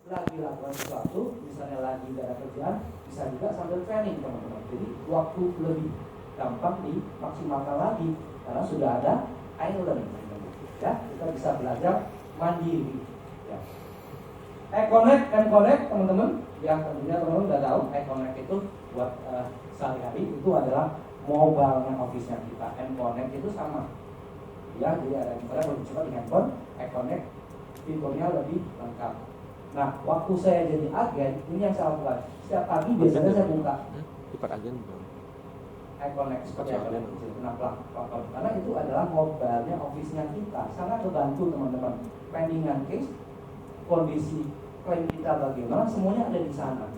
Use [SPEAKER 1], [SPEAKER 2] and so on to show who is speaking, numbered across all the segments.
[SPEAKER 1] lagi lakukan sesuatu, misalnya lagi gak ada kerjaan, bisa juga sambil training teman-teman. Jadi waktu lebih gampang dimaksimalkan lagi karena sudah ada e-learning. Ya, kita bisa belajar mandiri. Ya. E-Connect and Connect teman-teman, ya tentunya teman-teman udah tahu e-Connect itu buat sehari-hari itu adalah mobile office-nya kita. E-Connect itu sama. Ya, jadi ada yang lebih cepat di handphone, e-Connect fiturnya lebih lengkap. Nah, waktu saya jadi agen, ini yang saya lakukan. Setiap pagi biasanya saya buka
[SPEAKER 2] agen
[SPEAKER 1] e-Connect seperti agen platform. Karena itu adalah mobile-nya office-nya kita. Sangat membantu teman-teman. Pendingan case, kondisi klaim kita bagaimana, semuanya ada di sana.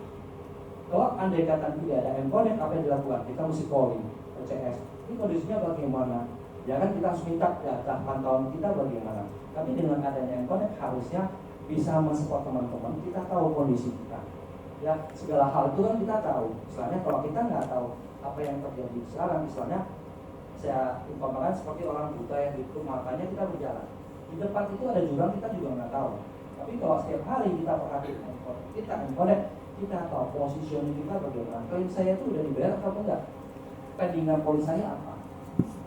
[SPEAKER 1] Kalau andai kata tidak ada e-Connect, apa yang dilakukan? Kita mesti calling OCS. Ini kondisinya bagaimana? Ya kan kita harus minta data pantauan kita bagaimana. Tapi dengan adanya e-Connect harusnya bisa mensupport teman-teman, kita tahu kondisi kita. Ya, segala hal itu kan kita tahu. Misalnya kalau kita nggak tahu apa yang terjadi sekarang, misalnya saya umpamakan seperti orang buta yang di matanya kita berjalan. Di depan itu ada jurang, kita juga nggak tahu. Tapi kalau setiap hari kita perhatikan kita e-Connect, kita tahu positioning kita bagaimana. Klaim saya itu udah dibayar atau enggak? Pendingan polis saya apa?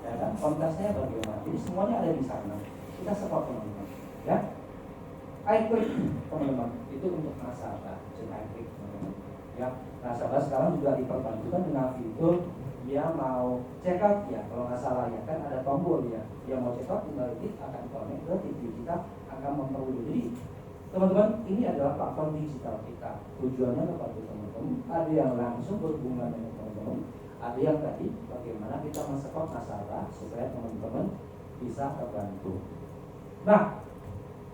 [SPEAKER 1] Ya kan, konteksnya bagaimana? Jadi semuanya ada di sana. Kita support teman-teman. Ya. iClick teman-teman itu untuk nasabah, iClick teman-teman. Ya, nasabah sekarang juga diperbantukan dengan fitur dia mau check out ya, kalau nggak salah ya kan ada tombol ya, dia mau check out tinggal klik akan connect ke TV kita akan memperoleh. Jadi teman-teman ini adalah platform digital kita. Tujuannya kepada teman-teman, ada yang langsung berhubungan dengan teman-teman, ada yang tadi bagaimana kita mensupport nasabah supaya teman-teman bisa terbantu. Nah,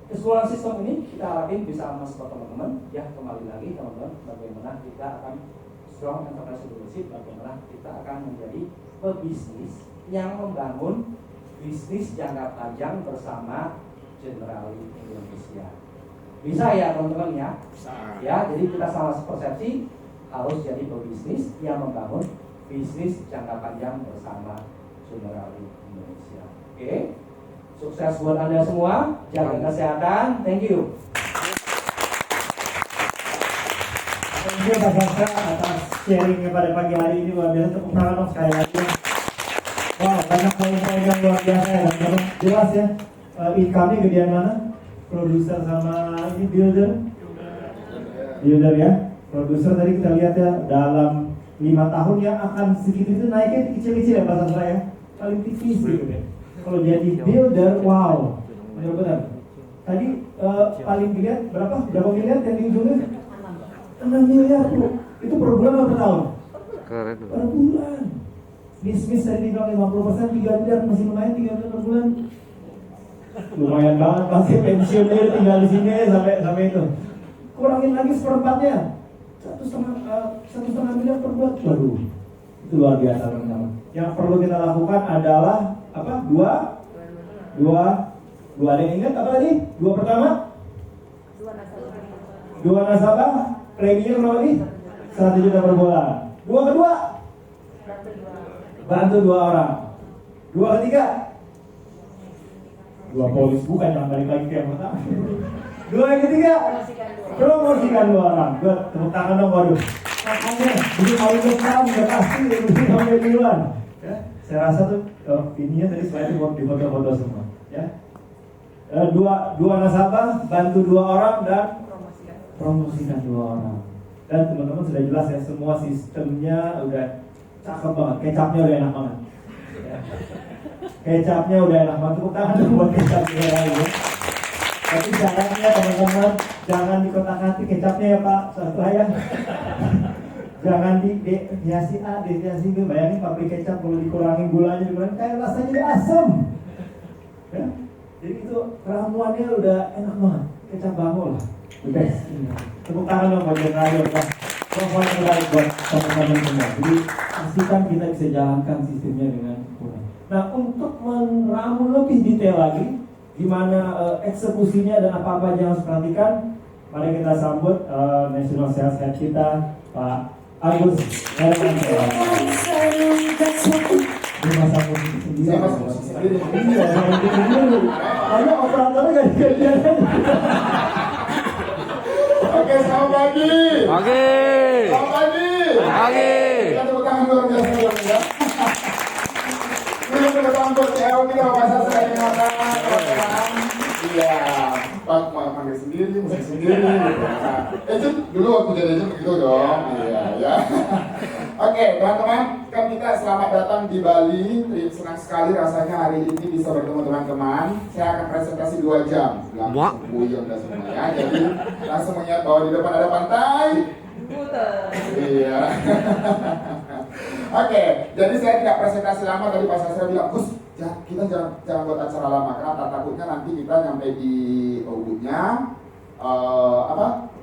[SPEAKER 1] keseluruhan sistem ini kita harapin bisa mensupport teman-teman. Ya, kembali lagi teman-teman, bagaimana kita akan strong entrepreneurship, bagaimana kita akan menjadi pebisnis yang membangun bisnis jangka panjang bersama Generali Indonesia. Bisa ya teman-teman ya? Bisa. Ya, jadi kita sama persepsi harus jadi pebisnis yang membangun bisnis jangka panjang bersama Generali Indonesia. Oke? Sukses buat Anda semua, jaga kesehatan, thank you.
[SPEAKER 3] Thank you Pak Sastra atas sharingnya pada pagi hari ini, luar biasa. Tepuk tangan dong sekali lagi. Wow, banyak poin-poin yang luar biasa ya teman-teman. Jelas ya, income-nya gedean mana? Produser sama ini builder ya. Produser tadi kita lihat ya, dalam 5 tahun yang akan segitu itu naiknya kecil-kecil ya Pak Sastra ya, paling tipis gitu ya. Kalau jadi builder, wow, benar-benar. Tadi paling dilihat berapa miliar yang di ujungnya? 6 miliar tuh. Itu per bulan atau per tahun? Per bulan. Bisnis tadi dibilang 50%, 3 miliar masih lumayan, 3 miliar per bulan. Lumayan banget, pasti pensiunnya tinggal di sini sampai itu. Kurangin lagi seperempatnya, 1,5 miliar per bulan. Waduh, itu luar biasa teman-teman. Yang perlu kita lakukan adalah apa? Dua ada yang ingat apa tadi? Dua pertama? Dua nasabah, premium berapa nih? 1 juta per bulan. Dua kedua? Bantu 2 orang. Dua ketiga? 2 polis, bukan yang balik lagi ke yang pertama. Dua yang ketiga? Promosikan 2 orang. Good, tepuk tangan dong, waduh. Makanya, jadi kalau sekarang udah pasti ini sampai duluan. Ya, saya rasa tuh ininya tadi slide di foto-foto semua. Ya, dua nasabah, bantu 2 orang dan promosikan 2 orang. Dan teman-teman sudah jelas ya, semua sistemnya udah cakep banget, kecapnya udah enak banget. Ya. Kecapnya udah enak banget, tepuk tangan buat kecapnya ya. Tapi caranya teman-teman jangan dikotak-atik kecapnya ya Pak Sastra ya. Jangan deviasi A, deviasi B. Bayangin pabrik kecap kalau dikurangin gulanya kayak rasanya jadi asam. Ya. Jadi itu ramuannya udah enak banget, kecap bangul lah. The best. Tepuk tangan dong buat Generali ya. Pokoknya terbaik buat teman-teman semua. Jadi pastikan kita bisa jalankan sistemnya dengan kurang. Nah, untuk meramu lebih detail lagi gimana eksekusinya dan apa-apa yang harus perhatikan, mari kita sambut National Sales Head kita Pak Agus Hermansyah. Di masa posisi sendiri. Iya, karena operatornya gak dikerjain.
[SPEAKER 2] pagi.
[SPEAKER 4] Pagi.
[SPEAKER 2] Selamat pagi.
[SPEAKER 4] Pagi.
[SPEAKER 2] Kita tepuk tangan luar biasa ya. Kita tepuk tangan buat CEO kita Pak Sastra ini teman-teman. Iya, Pak mau panggil sendiri, musik sendiri. Jun, dulu waktu jadi Jun begitu dong. Iya, ya. Oke, teman-teman, kan kita selamat datang di Bali. Senang sekali rasanya hari ini bisa bertemu teman-teman. Saya akan presentasi 2 jam. Langsung buyung dah semua ya. Jadi langsung melihat bahwa di depan ada pantai. Iya. Oke, jadi saya tidak presentasi lama. Tadi Pak Sastra bilang, Gus, ya, kita jangan buat acara lama karena takutnya nanti kita nyampe di Ubudnya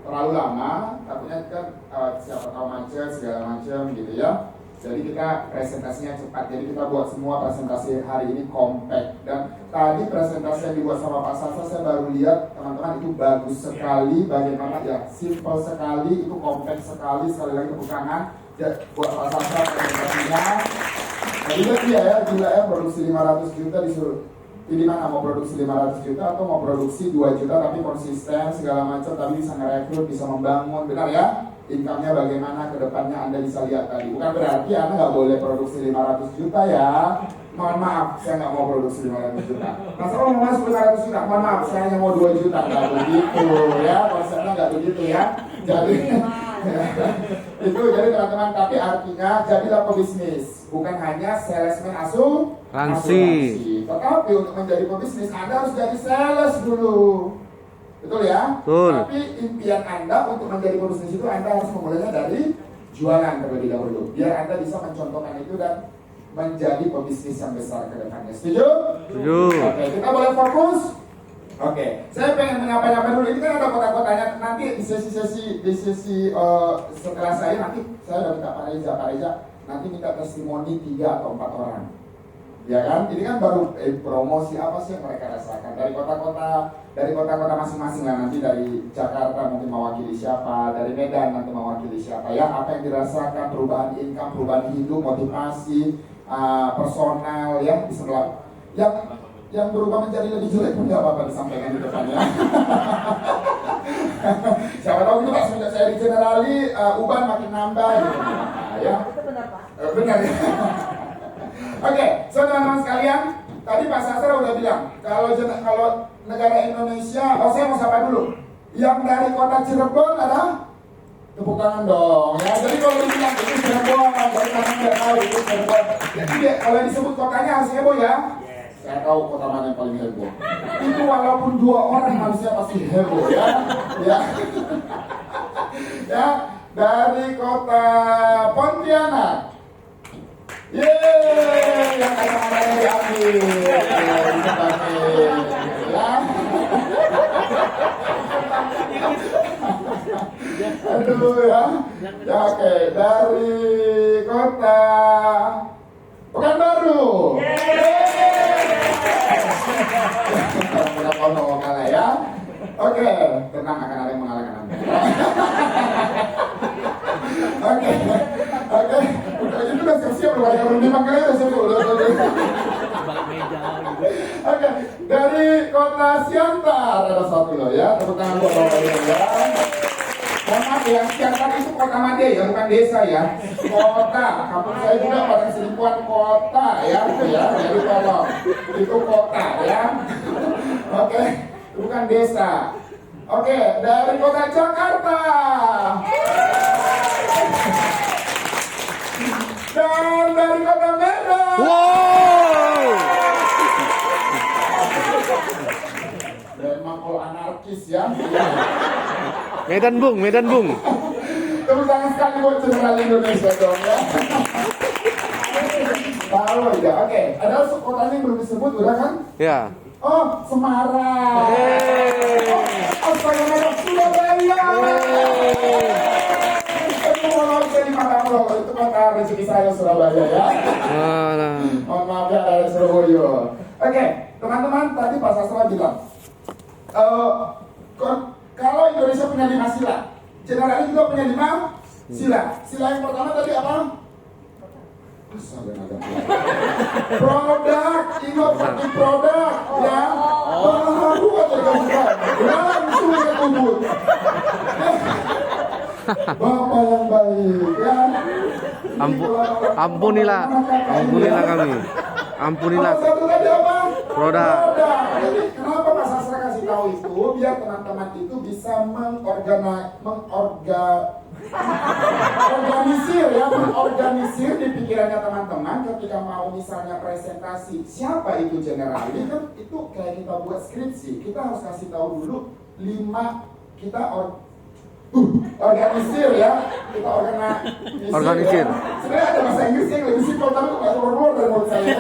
[SPEAKER 2] terlalu lama, takutnya kan siapa tahu macet segala macam gitu ya. Jadi kita presentasinya cepat. Jadi kita buat semua presentasi hari ini compact. Dan tadi presentasi yang dibuat sama Pak Sastra saya baru lihat teman-teman itu bagus sekali. Bagaimana ya, simple sekali, itu compact sekali. Sekali lagi tepuk tangan buat Pak Sastra presentasinya. Jadi dia ya, gila ya, produksi 500 juta disuruh pilih mana, mau produksi 500 juta atau mau produksi 2 juta tapi konsisten segala macam, tapi bisa ngerekrut, bisa membangun, benar ya? Income-nya bagaimana ke depannya Anda bisa lihat tadi. Bukan berarti Anda nggak boleh produksi 500 juta ya. Mohon maaf, saya nggak mau produksi 500 juta. Nah, saya mau masuk 500 juta, mohon maaf, saya hanya mau 2 juta. Nggak begitu ya, konsepnya nggak begitu ya. Jadi itu jadi teman-teman, tapi artinya jadilah pebisnis, bukan hanya salesman asuransi. Tetapi untuk menjadi pebisnis Anda harus jadi sales dulu, betul ya?
[SPEAKER 4] Betul.
[SPEAKER 2] Tapi impian Anda untuk menjadi pebisnis itu Anda harus memulainya dari jualan terlebih dahulu, biar Anda bisa mencontohkan itu dan menjadi pebisnis yang besar ke depannya. Setuju?
[SPEAKER 4] Setuju.
[SPEAKER 2] Oke, kita boleh fokus. Oke, saya pengen menyapa-nyapa dulu. Ini kan ada kota-kotanya. Nanti di sesi setelah saya nanti saya udah minta Pak Reza nanti minta testimoni 3 atau 4 orang. Ya kan? Ini kan baru promosi apa sih yang mereka rasakan dari kota-kota masing-masing lah. Nanti dari Jakarta mungkin mewakili siapa, dari Medan nanti mewakili siapa ya. Apa yang dirasakan, perubahan income, perubahan hidup, motivasi, personal ya di sebelah. Yang berubah menjadi lebih jelek pun nggak apa-apa disampaikan di depannya. Siapa tahu itu Pak, semenjak saya di Generali, uban makin nambah gitu. Nah, ya.
[SPEAKER 5] Itu benar Pak.
[SPEAKER 2] Benar ya. Oke, so teman-teman sekalian, tadi Pak Sastra udah bilang kalau negara Indonesia, saya mau sapa dulu. Yang dari kota Cirebon ada tepuk tangan dong ya. Jadi kalau dibilang itu Cirebon, dari mana nggak tahu itu Cirebon. Jadi kalau disebut kotanya harus heboh ya. Saya tahu kota mana yang paling heboh. Itu walaupun 2 orang manusia pasti heboh ya. Ya. Ya, dari kota Pontianak. Yeay, yang kacang-kacangnya diambil. Ya. Aduh ya. Ya oke, dari kota Pekanbaru. Mudah mau kalah ya. Oke, tenang, akan ada yang mengalahkan Anda. Oke. Itu udah siap-siap loh, yang belum dipanggil udah siap. Oke, dari kota Siantar ada 1 loh ya. Tepuk tangan buat Bapak Ibu ya. Mohon maaf ya, Siantar itu kota Made ya, bukan desa ya. Kota, kampung saya juga Padang Selikuan kota ya. Jadi tolong, itu kota ya. Oke, bukan desa. Oke, dari kota Jakarta. Dan dari kota Medan.
[SPEAKER 4] Wow.
[SPEAKER 2] Memang kalau anarkis ya.
[SPEAKER 4] Medan Bung.
[SPEAKER 2] Tepuk tangan sekali buat General Indonesia dong ya. Tahu ya, oke. Ada kotanya yang belum disebut udah kan?
[SPEAKER 4] Ya.
[SPEAKER 2] Oh, Semarang. Astaga, Surabaya. Itu mau jadi Malang loh, itu kota rezeki saya Surabaya ya. Mohon maaf ya dari Surabaya. Oke, teman-teman tadi Pak Sastra bilang, kalau Indonesia punya 5 sila, Generali juga punya 5 sila. Sila yang pertama tadi apa? Produk, inovatif produk, ya. Baru aja gabungan, langsung ke kubur. Bapak yang baik ya.
[SPEAKER 4] Ampunilah kami. Ampunilah.
[SPEAKER 2] Kalau satu tadi apa?
[SPEAKER 4] Produk.
[SPEAKER 2] Jadi kenapa Mas Sastra kasih tahu itu? Biar teman-teman itu bisa mengorganisir di pikirannya teman-teman ketika mau misalnya presentasi. Siapa itu general? Ini kan itu kayak kita buat skripsi. Kita harus kasih tahu dulu 5 kita organisir ya. Kita
[SPEAKER 4] Organisir.
[SPEAKER 2] Ya. Sebenarnya ada bahasa Inggris yang lebih simpel tapi nggak keluar dari mulut saya.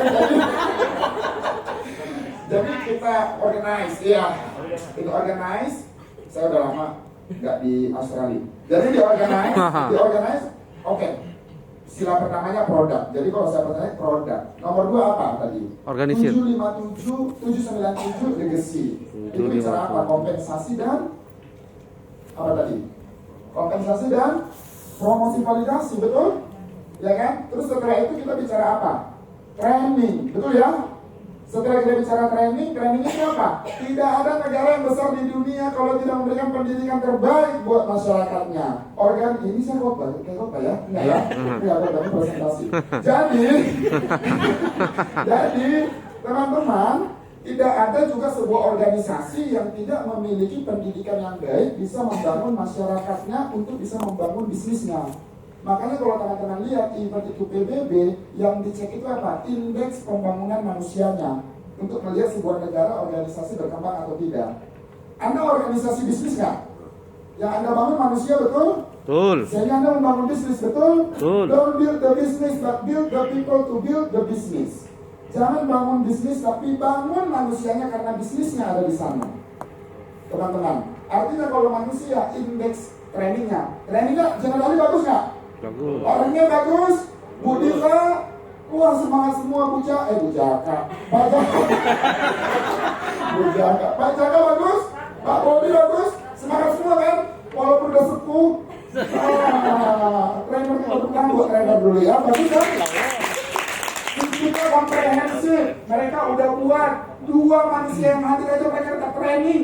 [SPEAKER 2] Jadi kita organize ya. Itu organize. Saya udah lama nggak di Australia. Jadi di organize. Oke. Sila pertamanya produk. Jadi kalau saya bertanya produk. Nomor 2 apa tadi?
[SPEAKER 4] Organisir.
[SPEAKER 2] 797 legacy. Itu bicara apa? Kompensasi dan apa tadi? Kompensasi dan promosi validasi, betul? Ya kan? Terus setelah itu kita bicara apa? Training, betul ya? Setelah kita bicara training ini apa? Tidak ada negara yang besar di dunia kalau tidak memberikan pendidikan terbaik buat masyarakatnya. Ini saya khotbah ya? Enggak ya? Enggak ada presentasi. Jadi teman-teman, tidak ada juga sebuah organisasi yang tidak memiliki pendidikan yang baik bisa membangun masyarakatnya untuk bisa membangun bisnisnya. Makanya kalau teman-teman lihat event itu PBB, yang dicek itu apa? Indeks pembangunan manusianya untuk melihat sebuah negara organisasi berkembang atau tidak. Anda organisasi bisnis nggak? Yang Anda bangun manusia, betul?
[SPEAKER 4] Betul.
[SPEAKER 2] Sehingga Anda membangun bisnis, betul?
[SPEAKER 4] Betul.
[SPEAKER 2] Don't build the business, but build the people to build the business. Jangan bangun bisnis, tapi bangun manusianya karena bisnisnya ada di sana. Teman-teman, artinya kalau manusia indeks trainingnya generali bagus nggak?
[SPEAKER 4] Bagus.
[SPEAKER 2] Orangnya bagus, Budila, wah semangat semua Bujaka, Pak Jaka bagus, Pak Bodi bagus, semangat semua kan? Walaupun udah sepuh, trainer kita buat trainer dulu ya, bagus kan? Kita komprehensif, mereka udah buat 2 manusia yang hadir aja mereka udah training.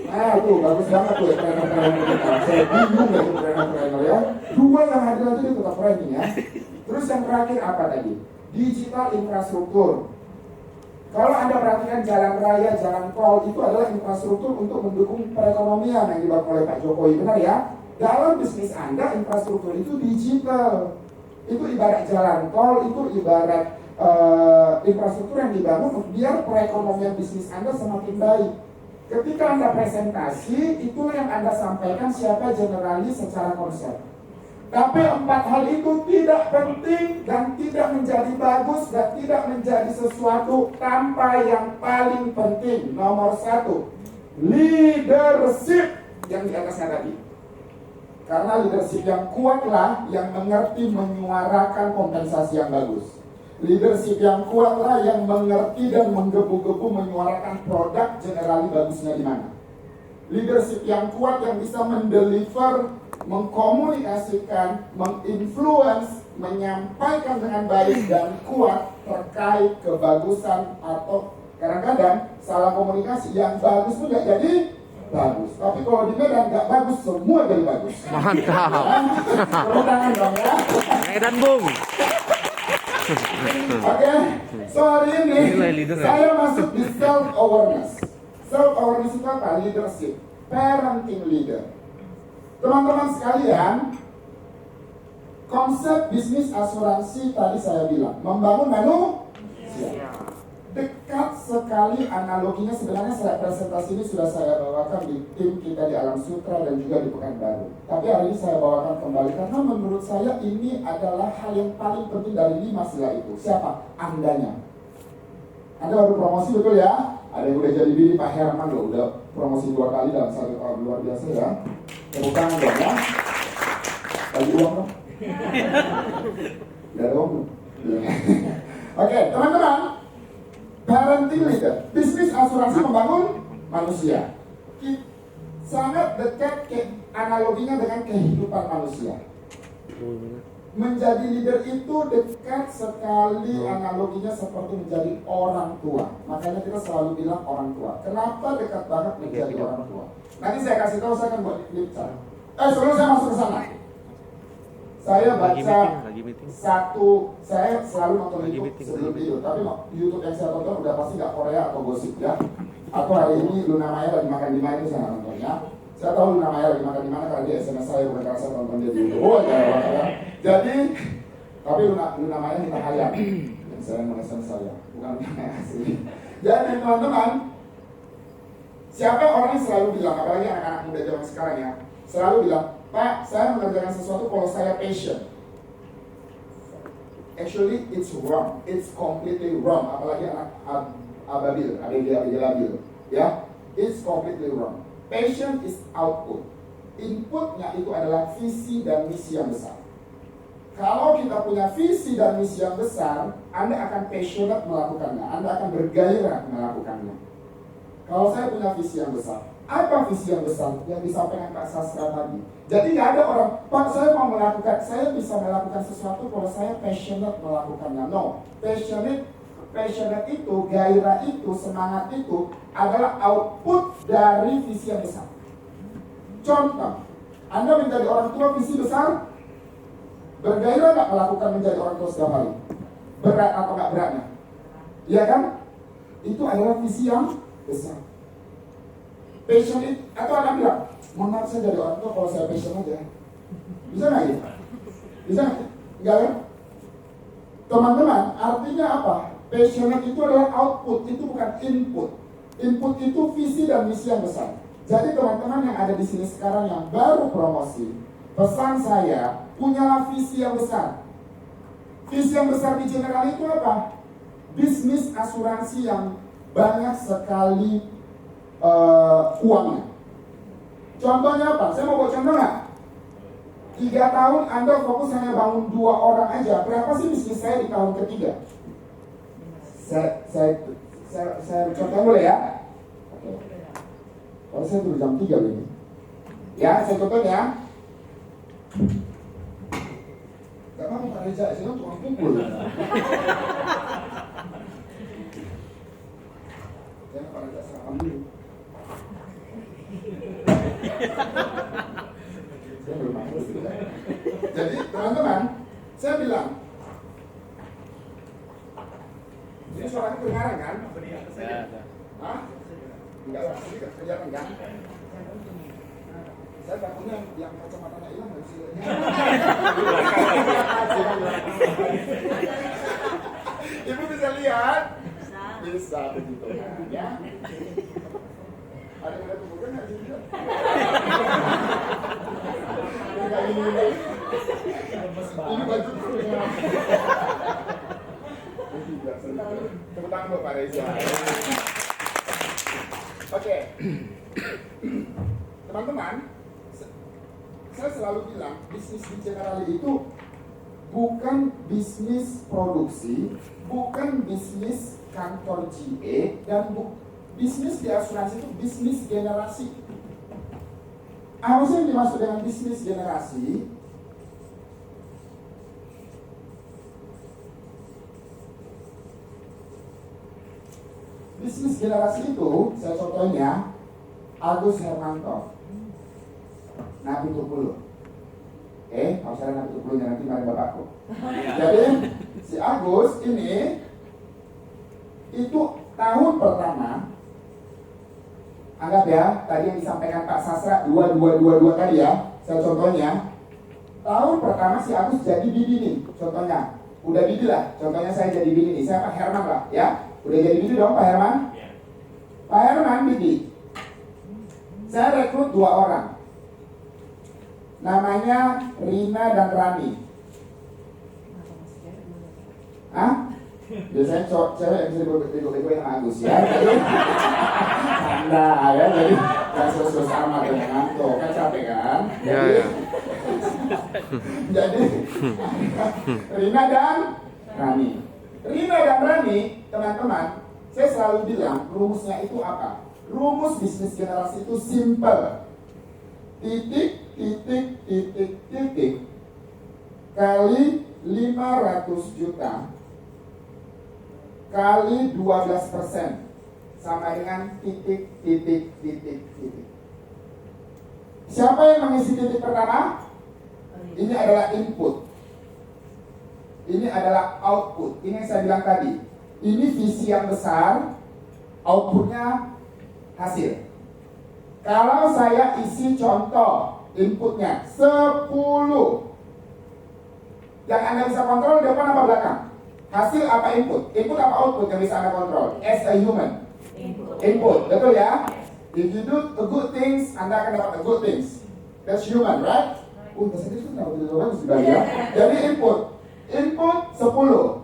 [SPEAKER 2] Nah tuh bagus banget tuh trainer kita. Saya bingung ya tuh trainer ya. 2 yang hadir aja dia tetap training ya. Terus yang terakhir apa tadi? Digital infrastruktur. Kalau Anda perhatikan jalan raya, jalan tol itu adalah infrastruktur untuk mendukung perekonomian yang dibangun oleh Pak Jokowi, benar ya? Dalam bisnis Anda infrastruktur itu digital. Itu ibarat jalan tol, itu ibarat infrastruktur yang dibangun biar perekonomian bisnis Anda semakin baik. Ketika Anda presentasi, itulah yang Anda sampaikan siapa generalis secara konsep. Tapi 4 hal itu tidak penting dan tidak menjadi bagus dan tidak menjadi sesuatu tanpa yang paling penting. Nomor 1, leadership yang di atasnya tadi. Karena leadership yang kuatlah yang mengerti menyuarakan kompensasi yang bagus. Leadership yang kuatlah yang mengerti dan menggebu-gebu menyuarakan produk generali bagusnya di mana. Leadership yang kuat yang bisa mendeliver, mengkomunikasikan, menginfluence, menyampaikan dengan baik dan kuat terkait kebagusan atau kadang-kadang salah komunikasi yang bagus itu nggak jadi bagus. Tapi kalau di Medan nggak bagus, semua jadi bagus.
[SPEAKER 4] Mantap.
[SPEAKER 2] Tangan dong ya.
[SPEAKER 4] Medan Bung.
[SPEAKER 2] Oke, so hari ini saya masuk di self-awareness. Self-awareness itu apa? Leadership, parenting leader. Teman-teman sekalian, konsep bisnis asuransi tadi saya bilang, membangun manusia. Dekat sekali analoginya, sebenarnya saya presentasi ini sudah saya bawakan di tim kita di Alam Sutra dan juga di Pekanbaru. Tapi hari ini saya bawakan kembali karena menurut saya ini adalah hal yang paling penting dari 5 sila itu. Siapa? Andanya. Anda baru promosi betul ya? Ada yang udah jadi bini Pak Herman loh, udah promosi 2 kali dalam 1 tahun, luar biasa ya. Tepuk tangan dong ya. Bagi uang dong. Gak ada uang dong. Oke, teman-teman. Parenting leader, bisnis asuransi membangun manusia. Sangat dekat analoginya dengan kehidupan manusia. Menjadi leader itu dekat sekali analoginya seperti menjadi orang tua. Makanya kita selalu bilang orang tua. Kenapa dekat banget menjadi orang tua? Nanti saya kasih tahu, saya akan buat klip. Sebelum saya masuk ke sana, Saya
[SPEAKER 4] Lagi
[SPEAKER 2] baca
[SPEAKER 4] meeting.
[SPEAKER 2] saya selalu nonton
[SPEAKER 4] Lagi
[SPEAKER 2] YouTube
[SPEAKER 4] meeting,
[SPEAKER 2] sebelum
[SPEAKER 4] lagi
[SPEAKER 2] tidur. Tapi YouTube yang saya tonton udah pasti nggak Korea atau gosip ya. Atau hari ini Luna Maya lagi makan di mana itu saya nggak nontonnya. Saya tahu Luna Maya lagi makan di mana karena dia SMS saya, bukan karena saya tonton dia di YouTube. Oh ya. Jadi, tapi Luna Maya minta hayat. Dan saya SMS saya, bukan Luna Maya asli. Jadi teman-teman, siapa orang yang selalu bilang, apalagi anak-anak muda zaman sekarang ya, selalu bilang, Pak, saya mengerjakan sesuatu kalau saya passion. Actually, it's wrong. It's completely wrong. Apalagi anak ababil, labil, ya. It's completely wrong. Passion is output. Inputnya itu adalah visi dan misi yang besar. Kalau kita punya visi dan misi yang besar, Anda akan passionate melakukannya. Anda akan bergairah melakukannya. Kalau saya punya visi yang besar, apa visi yang besar yang disampaikan Pak Sastra tadi? Jadi nggak ada orang, Pak saya mau melakukan, saya bisa melakukan sesuatu kalau saya passionate melakukannya. No, passionate itu, gairah itu, semangat itu adalah output dari visi yang besar. Contoh, Anda menjadi orang tua visi besar, bergairah nggak melakukan menjadi orang tua setiap hari? Berat atau nggak beratnya? Iya kan? Itu adalah visi yang besar. Passion itu, atau anak bilang, mohon saya jadi orang tua kalau saya passion aja. Bisa nggak ya? Bisa nggak? Enggak kan? Teman-teman, artinya apa? Passionate itu adalah output, itu bukan input. Input itu visi dan misi yang besar. Jadi teman-teman yang ada di sini sekarang yang baru promosi, pesan saya, punyalah visi yang besar. Visi yang besar di Generali itu apa? Bisnis asuransi yang banyak sekali uangnya. Contohnya apa? Saya mau buat contoh nggak? 3 tahun Anda fokus hanya bangun 2 orang aja. Berapa sih bisnis saya di tahun ketiga? Saya contoh boleh ya? Oke. Kalau saya tuh jam 3 ini. Ya, saya contohnya. Gak apa-apa Pak Reza, saya kan tukang pukul. Ya, Pak Reza sarapan dulu. Jadi teman-teman, saya bilang, ini suaranya kedengaran kan? Hah? Enggak lah, sedikit kelihatan kan? Saya takutnya yang kacamatanya hilang nggak bisa lihat. Ibu bisa lihat? Bisa begitu kan? Ya. Ada yang ada tubuhnya nggak sih? Ini baju punya. Tepuk tangan buat Pak Reza. Oke. Teman-teman, saya selalu bilang bisnis di Generali itu bukan bisnis produksi, bukan bisnis kantor GA, dan bisnis di asuransi itu bisnis generasi. Apa sih yang dimaksud dengan bisnis generasi? Bisnis generasi itu, saya contohnya Agus Hermanto, Nabi Tukulu. Kalau saya Nabi Tukulu nanti mari bapakku. Jadi si Agus ini itu tahun pertama, anggap ya tadi yang disampaikan Pak Sastra 2222 tadi ya, saya contohnya tahun pertama si Agus jadi bibi nih, contohnya udah bibi lah, contohnya saya jadi bibi nih, saya Pak Herman lah ya, udah jadi bibi dong Pak Herman. Pak Herman bibi, saya rekrut 2 orang, namanya Rina dan Rani. Hah? Biasanya cewek yang bisa bego-begoin sama Agus ya. Jadi anda ya, jadi gak selesai sama dengan ngantuk, kan capek kan? Jadi Rina dan Rani. Rina dan Rani, teman-teman, saya selalu bilang rumusnya itu apa? Rumus bisnis generasi itu simple. Titik kali 500 juta kali 12% sama dengan titik. Siapa yang mengisi titik pertama? Ini adalah input. Ini adalah output. Ini yang saya bilang tadi. Ini visi yang besar, outputnya hasil. Kalau saya isi contoh inputnya 10, yang Anda bisa kontrol depan apa belakang? Hasil apa input? Input apa output yang bisa Anda kontrol? As a human. Input, betul ya? If you do the good things, Anda akan dapat the good things. That's human, right? Bahasa Inggris itu kenapa bagus juga ya? Jadi input 10,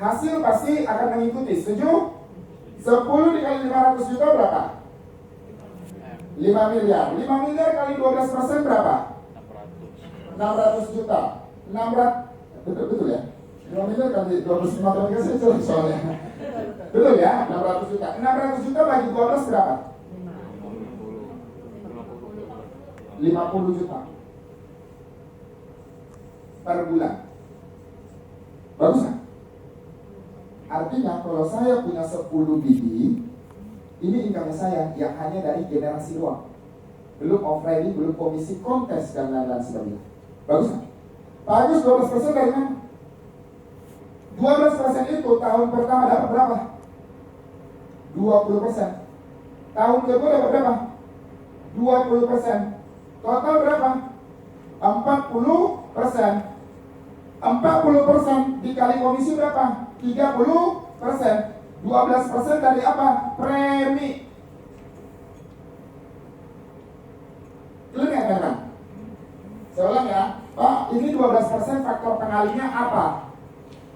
[SPEAKER 2] hasil pasti akan mengikuti. Setuju? 10 dikali 500 juta berapa? 5 miliar. 5 miliar kali 12% berapa? 600 juta. 600, betul ya? 5 miliar kali 12 matematika saya jelek soalnya. Betul ya? 600 juta. 600 juta bagi 12 berapa? 50 juta per bulan. Bagus kan? Artinya kalau saya punya 10 biji, ini income saya yang hanya dari generasi doang. Belum off-ready, belum komisi kontes dan lain-lain sebagainya. Bagus kan? Bagus, 12% dari mana? 12% itu tahun pertama dapat berapa? 20%. Tahun kedua dapat berapa? 20%. Total berapa? 40%. 40% dikali komisi berapa? 30%. 12% dari apa? Premi. Clear ya teman-teman? Saya ulang ya. Pak, ini 12% faktor pengalinya apa?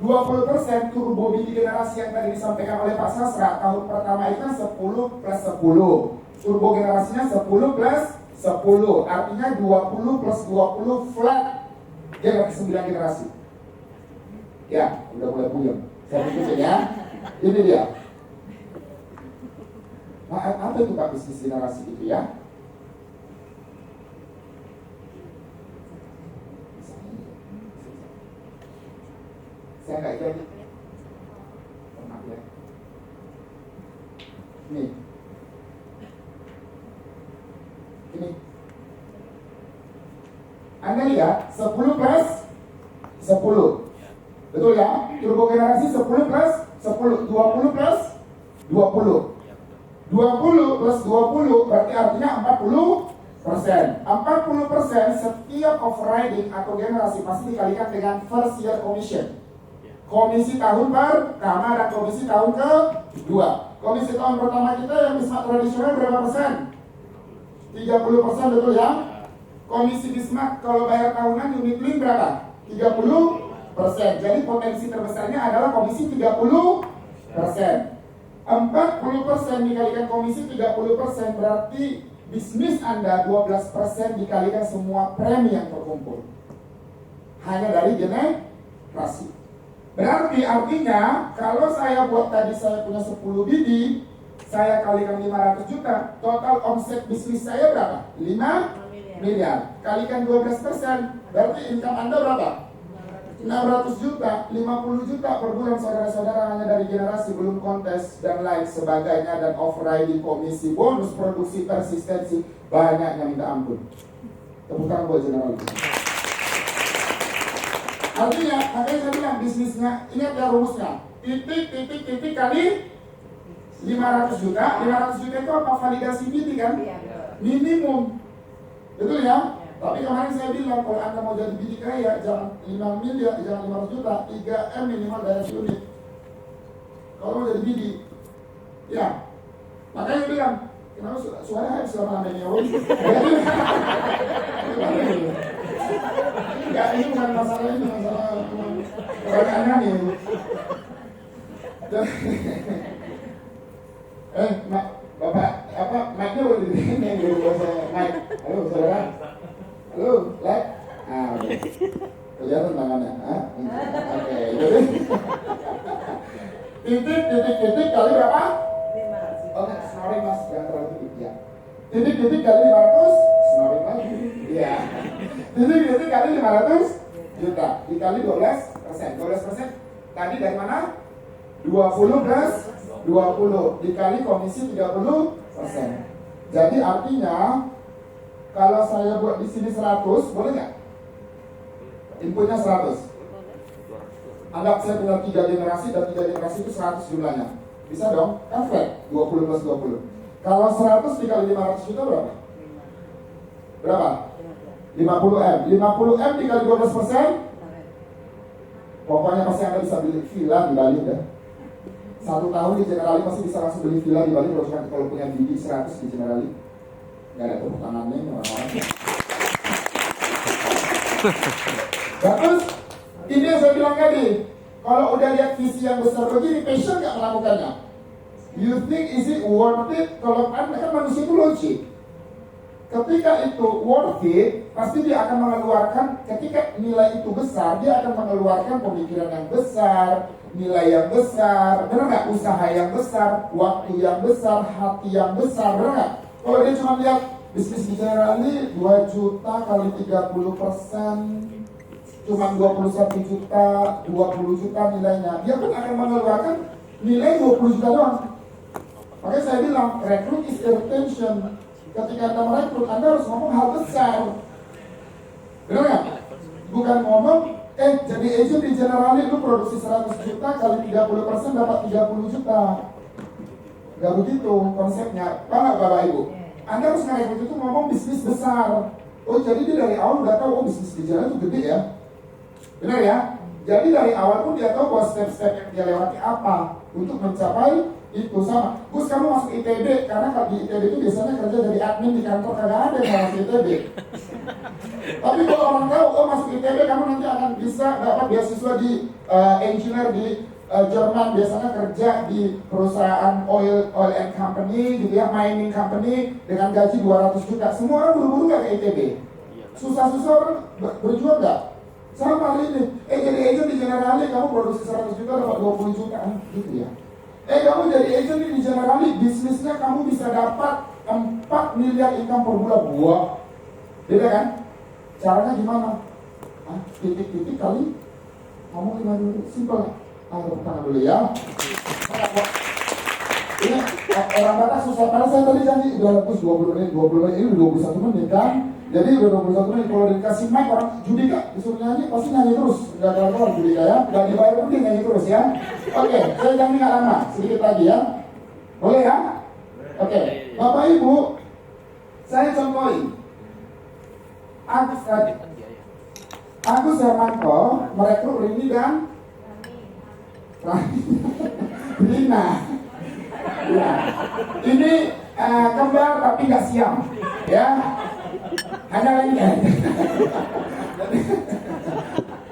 [SPEAKER 2] 20% turbo biji generasi yang tadi disampaikan oleh Pak Sasra. Tahun pertama itu 10 plus 10. Turbo generasinya 10 plus 10. Artinya 20 plus 20 flat. Dia dapat 9 generasi. Ya, udah mulai puyeng. Saya putusin ya. Ini dia. Nah, apa itu Pak bisnis generasi itu ya? Saya nggak jadi. Maaf ya. Ini. Anda lihat 10 plus 10. Betul ya? Turbo generasi 10 plus 10. 20 plus 20. 20 plus 20 berarti artinya 40%. 40% setiap overriding atau generasi pasti dikalikan dengan first year commission. Komisi tahun pertama dan komisi tahun kedua. Komisi tahun pertama kita yang Bismarck tradisional berapa persen? 30%, betul ya? Komisi Bismarck kalau bayar tahunan unit link berapa? 30%. Jadi potensi terbesarnya adalah komisi 30%. 40% dikalikan komisi 30% berarti bisnis Anda 12% dikalikan semua premi yang terkumpul. Hanya dari generasi. Berarti artinya kalau saya buat tadi saya punya 10 biji, saya kalikan 500 juta, total omset bisnis saya berapa? 5 miliar. Kalikan 12%, berarti income Anda berapa? 600 juta, 50 juta per bulan saudara-saudara hanya dari generasi, belum kontes dan lain sebagainya, dan off-riding, komisi, bonus, produksi, persistensi, banyaknya minta ampun. Tepuk tangan buat general. Artinya, makanya saya bilang bisnisnya, ingat ya rumusnya, titik kali 500 juta, 500 juta itu apa? Validasi biji kan? Minimum. Betul ya? Tapi kemarin saya bilang kalau Anda mau jadi biji kaya jangan 5 miliar, jangan 500 juta, 3M minimal dari unit. Kalau mau jadi biji, ya. Makanya bilang, kenapa suara selama ini ya? Enggak, ini bukan masalah ini, masalah kebanyakan nih. Bapak, mic-nya boleh diberikan yang dulu bahasa mic. Halo, saudara. Halo, like. Udah. Kelihatan tangannya. Oke, jadi titik kali berapa? 500. Oke, snoring mas, jangan terlalu tinggi ya. Titik kali 500, snoring lagi. Iya. Titik kali 500 juta dikali 12%. 12% tadi dari mana? 20 plus 20 dikali komisi 30%. Jadi artinya kalau saya buat di sini 100, boleh nggak? Inputnya 100. Anggap saya punya 3 generasi dan 3 generasi itu 100 jumlahnya. Bisa dong? Kan flat, 20 plus 20. Kalau 100 dikali 500 juta berapa? Berapa? 50M. 50M dikali 12%. Pokoknya pasti Anda bisa beli villa di Bali deh. 1 tahun di Generali pasti bisa langsung beli villa di Bali kalau punya biji 100 di Generali. Gak ada tepuk tangannya orang-orang. Bagus. Ini yang saya bilang tadi. Kalau udah lihat visi yang besar begini, passion gak melakukannya? You think is it worth it? Kalau Anda kan manusia itu logik. Ketika itu worth it, pasti dia akan mengeluarkan, ketika nilai itu besar, dia akan mengeluarkan pemikiran yang besar, nilai yang besar, benar nggak? Usaha yang besar, waktu yang besar, hati yang besar, benar nggak? Kalau dia cuma lihat bisnis di Generali 2 juta kali 30%, cuma 21 juta, 20 juta nilainya, dia pun akan mengeluarkan nilai 20 juta doang. Makanya saya bilang, recruit is retention. Ketika Anda merekrut, Anda harus ngomong hal besar. Benar nggak? Bukan ngomong, jadi agent di Generali lu produksi 100 juta kali 30% dapat 30 juta. Gak begitu konsepnya. Paham nggak Bapak Ibu? Anda harus ngerekrut itu ngomong bisnis besar. Oh jadi dia dari awal udah tahu, oh bisnis di Generali itu gede ya. Benar ya? Jadi dari awal pun dia tahu bahwa step-step yang dia lewati apa untuk mencapai itu. Sama Gus, kamu masuk ITB karena kalau di ITB itu biasanya kerja jadi admin di kantor, kagak ada yang masuk ITB. Tapi kalau orang tahu, oh masuk ITB kamu nanti akan bisa dapat beasiswa di engineer di Jerman, biasanya kerja di perusahaan oil and company gitu ya, mining company dengan gaji 200 juta. Semua orang buru-buru gak ke ITB. Susah-susah orang berjuang gak? Sama hal ini, jadi agent di Generali kamu produksi 100 juta dapat 20 juta gitu ya. Kamu jadi agent di Generali, bisnisnya kamu bisa dapat 4 miliar income per bulan. Wah, beda kan? Caranya gimana? Titik-titik kali ngomong 5 dulu, simple. Tepuk tangan dulu ya. Ini orang Batak susah, karena saya tadi janji udah 20 menit, ini udah 21 menit kan? Jadi udah 21 menit, kalau dikasih mic orang Judika disuruh nyanyi, pasti nyanyi terus. Gak kelar-kelar Judika ya, gak dibayar pun dia nyanyi terus ya. Oke, saya jangan gak lama, sedikit lagi ya. Boleh ya? Oke, Bapak Ibu, saya contohin. Agus Hermanto merekrut Rini dan Rina. Ya. Ini kembar tapi nggak siam, ya. Hanya lagi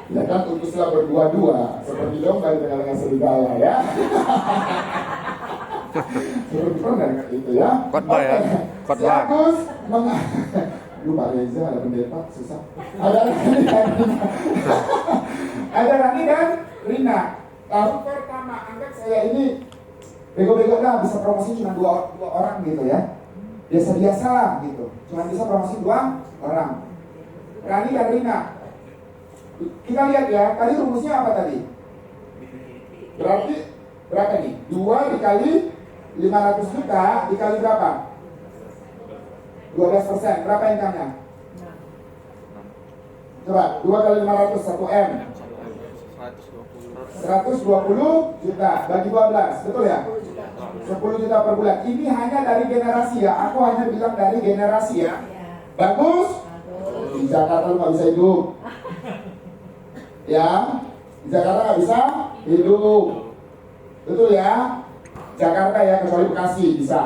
[SPEAKER 2] ya kan, utuslah berdua-dua seperti domba di tengah-tengah serigala ya. Seperti pernah itu ya.
[SPEAKER 4] Khotbah ya, khotbah.
[SPEAKER 2] Agus Lu Pak Reza ada pendeta susah. Ada Rani dan Rina. Lalu pertama anggap saya ini bego-bego lah, bisa promosi cuma dua orang gitu ya. Biasa-biasa lah gitu. Cuma bisa promosi 2 orang. Rani dan Rina. Kita lihat ya, tadi rumusnya apa tadi? Berarti berapa nih? 2 dikali 500 juta dikali berapa? 12%. Berapa income-nya? Coba, 2 kali 500, 1M. 120 juta bagi 12, betul ya? 10 juta per bulan. Ini hanya dari generasi ya. Aku hanya bilang dari generasi ya. Bagus? Di Jakarta lu gak bisa hidup. Ya, di Jakarta gak bisa hidup. Betul ya? Jakarta ya, kecuali Bekasi bisa.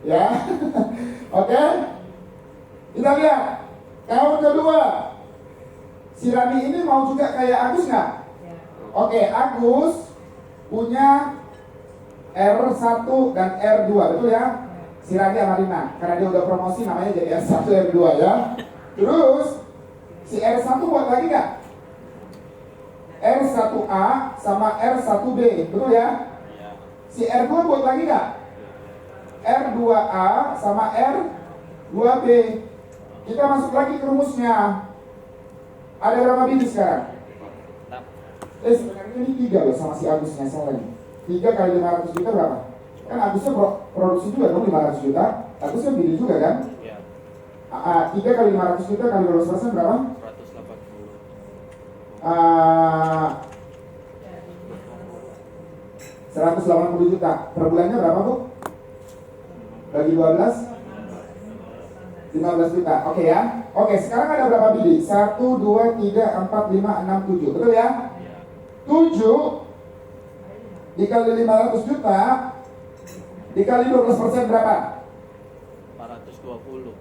[SPEAKER 2] Ya. Oke? Kita lihat. Tahun kedua. Si Rani ini mau juga kayak Agus nggak? Oke, Agus punya R1 dan R2, betul ya? Si Rani sama Rina, karena dia udah promosi namanya jadi R1, R2 ya. Terus si R1 buat lagi nggak? R1A sama R1B, betul ya? Si R2 buat lagi nggak? R2A sama R2B. Kita masuk lagi ke rumusnya. Ada berapa biji sekarang? Sebenarnya ini 3 loh sama si Agusnya, salah nih. 3 kali 500 juta berapa? Kan Agusnya produksi juga dong 500 juta. Agusnya beli juga kan? 3 kali 500 juta kali 12% berapa?
[SPEAKER 4] 180.
[SPEAKER 2] 180 juta. Per bulannya berapa, Bu? Bagi 12? 15 juta. Oke ya. Oke, sekarang ada berapa bilik? 1, 2, 3, 4, 5, 6, 7. Betul ya? 7 dikali 500 juta dikali 12% berapa?
[SPEAKER 4] 420.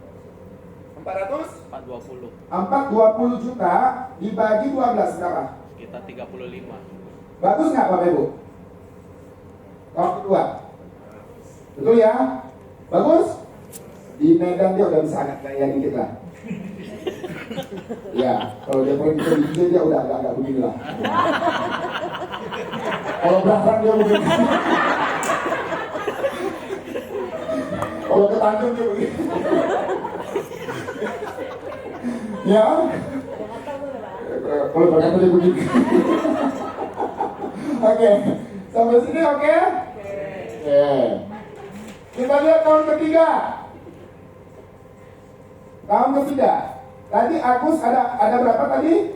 [SPEAKER 2] 420
[SPEAKER 4] 420.
[SPEAKER 2] juta dibagi 12 berapa?
[SPEAKER 4] Sekitar 35.
[SPEAKER 2] Bagus nggak Bapak Ibu? Tahun kedua. Betul ya? Bagus? Di Medan dia udah bisa agak gaya dikit lah. Ya, kalau dia pergi ke DJ dia udah agak begini lah. Kalau belakang dia begini. Kalau ke Tanjung dia begini. Ya. Kalau belakang dia begini. Oke, sampai sini oke? Oke. Kita lihat tahun ketiga. Tahun ketiga. Tadi Agus ada berapa tadi?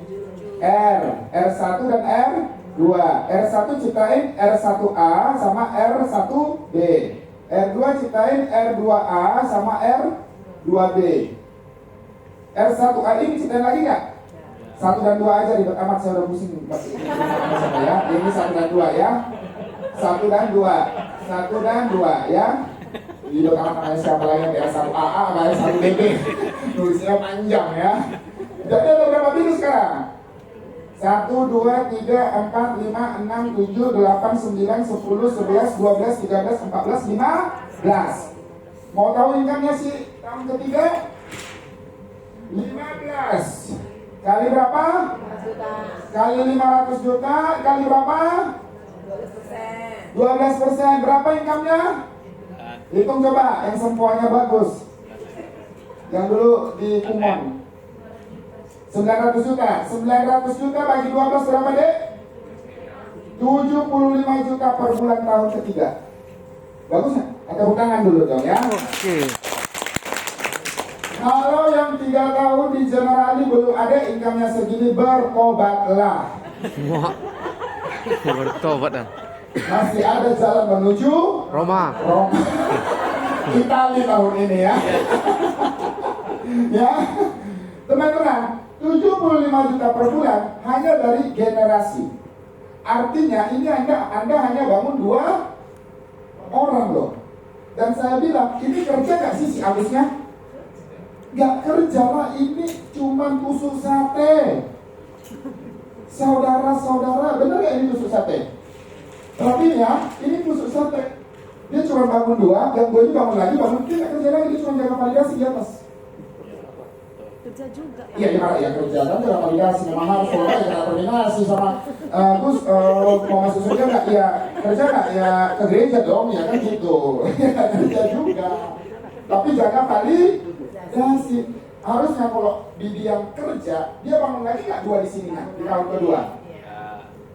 [SPEAKER 2] R1 dan R2. R1 ciptain R1A sama R1B. R2 ciptain R2A sama R2B. R1A ini ciptain lagi nggak? 1 dan 2 aja, ribet amat, saya udah pusing ya. Ini 1 dan 2 ya. 1 dan 2. 1 dan 2 ya. Ribet amat namanya siapa lagi? R1AA sama R1BB. Tulisnya panjang ya. Jadi ada berapa bilik sekarang? 1, 2, 3, 4, 5, 6, 7, 8, 9, 10, 11, 12, 13, 14, 15. Mau tahu income-nya sih tahun ketiga? 15. Kali berapa?
[SPEAKER 5] 5 juta.
[SPEAKER 2] Kali 500 juta, kali berapa?
[SPEAKER 5] 12%.
[SPEAKER 2] 12%. Berapa income-nya? Hitung coba, yang sempoanya bagus. Yang dulu di Kumon 900 juta. 900 juta bagi 12 berapa, Dek? 75 juta per bulan tahun ketiga. Bagus nggak? Tepuk tangan dulu dong ya.
[SPEAKER 4] Oke.
[SPEAKER 2] Kalau yang 3 tahun di Generali belum ada income-nya segini, bertobatlah.
[SPEAKER 4] Wah. Bertobat dah.
[SPEAKER 2] Masih ada jalan menuju
[SPEAKER 4] Roma.
[SPEAKER 2] Roma. Itali tahun ini ya. Ya. Teman-teman, 75 juta per bulan hanya dari generasi. Artinya ini Anda hanya bangun 2 orang loh. Dan saya bilang, ini kerja gak sih si Agusnya? Gak kerja lah, ini cuman tusuk sate. Saudara-saudara, bener gak ini tusuk sate? Tapi ya, ini tusuk sate. Dia cuma bangun 2, yang gue ini bangun lagi, dia gak kerja lagi, dia cuma jaga validasi di atas.
[SPEAKER 5] Kerja juga.
[SPEAKER 2] Iya, ya kerja kan jaga validasi, memang harus kalau nggak jaga koordinasi sama terus mau masuk surga nggak? Ya kerja nggak? Ya ke gereja dong, ya kan gitu. Ya kerja juga. Tapi jaga validasi. Harusnya kalau di yang kerja, dia bangun lagi nggak 2 di sini di tahun kedua?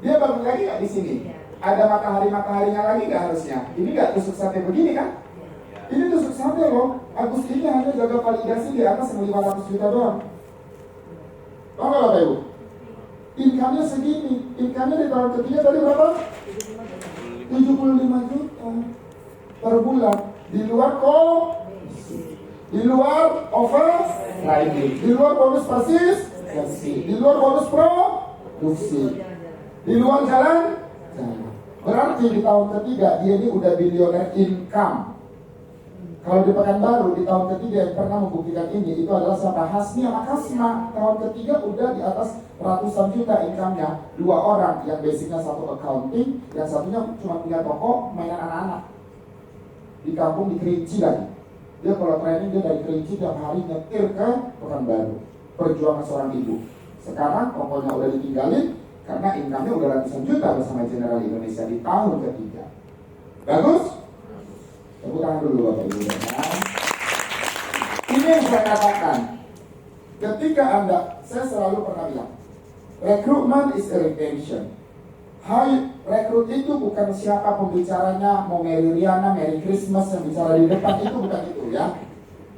[SPEAKER 2] Dia bangun lagi nggak di sini? Ada mataharinya lagi nggak harusnya? Ini nggak tusuk sate begini kan? Ini tusuk sate loh. Agus ini hanya jaga validasi di atas 500 juta doang. Tahu nggak Bapak Ibu? Income-nya segini. Income-nya di tahun ketiga tadi berapa? 75 juta per bulan. Di luar di luar overriding, di luar bonus persistence, di luar bonus produksi, di luar jalan. Berarti di tahun ketiga dia ini udah bilioner income. Kalau di Pekanbaru di tahun ketiga yang pernah membuktikan ini itu adalah siapa? Hasmi sama Kasma. Tahun ketiga udah di atas ratusan juta income-nya. 2 orang yang basicnya satu accounting, yang satunya cuma punya toko mainan anak-anak di kampung di Kerinci lagi. Dia kalau training dia dari Kerinci tiap hari nyetir ke Pekanbaru. Perjuangan seorang ibu. Sekarang tokonya udah ditinggalin karena income-nya udah ratusan juta bersama General Indonesia di tahun ketiga. Bagus? Tepuk tangan dulu Bapak Ibu. Ini yang saya katakan. Ketika saya selalu pernah bilang, recruitment is a retention. Rekrut itu bukan siapa pembicaranya, mau Mary Riana, Merry Christmas yang bicara di depan, itu bukan itu ya.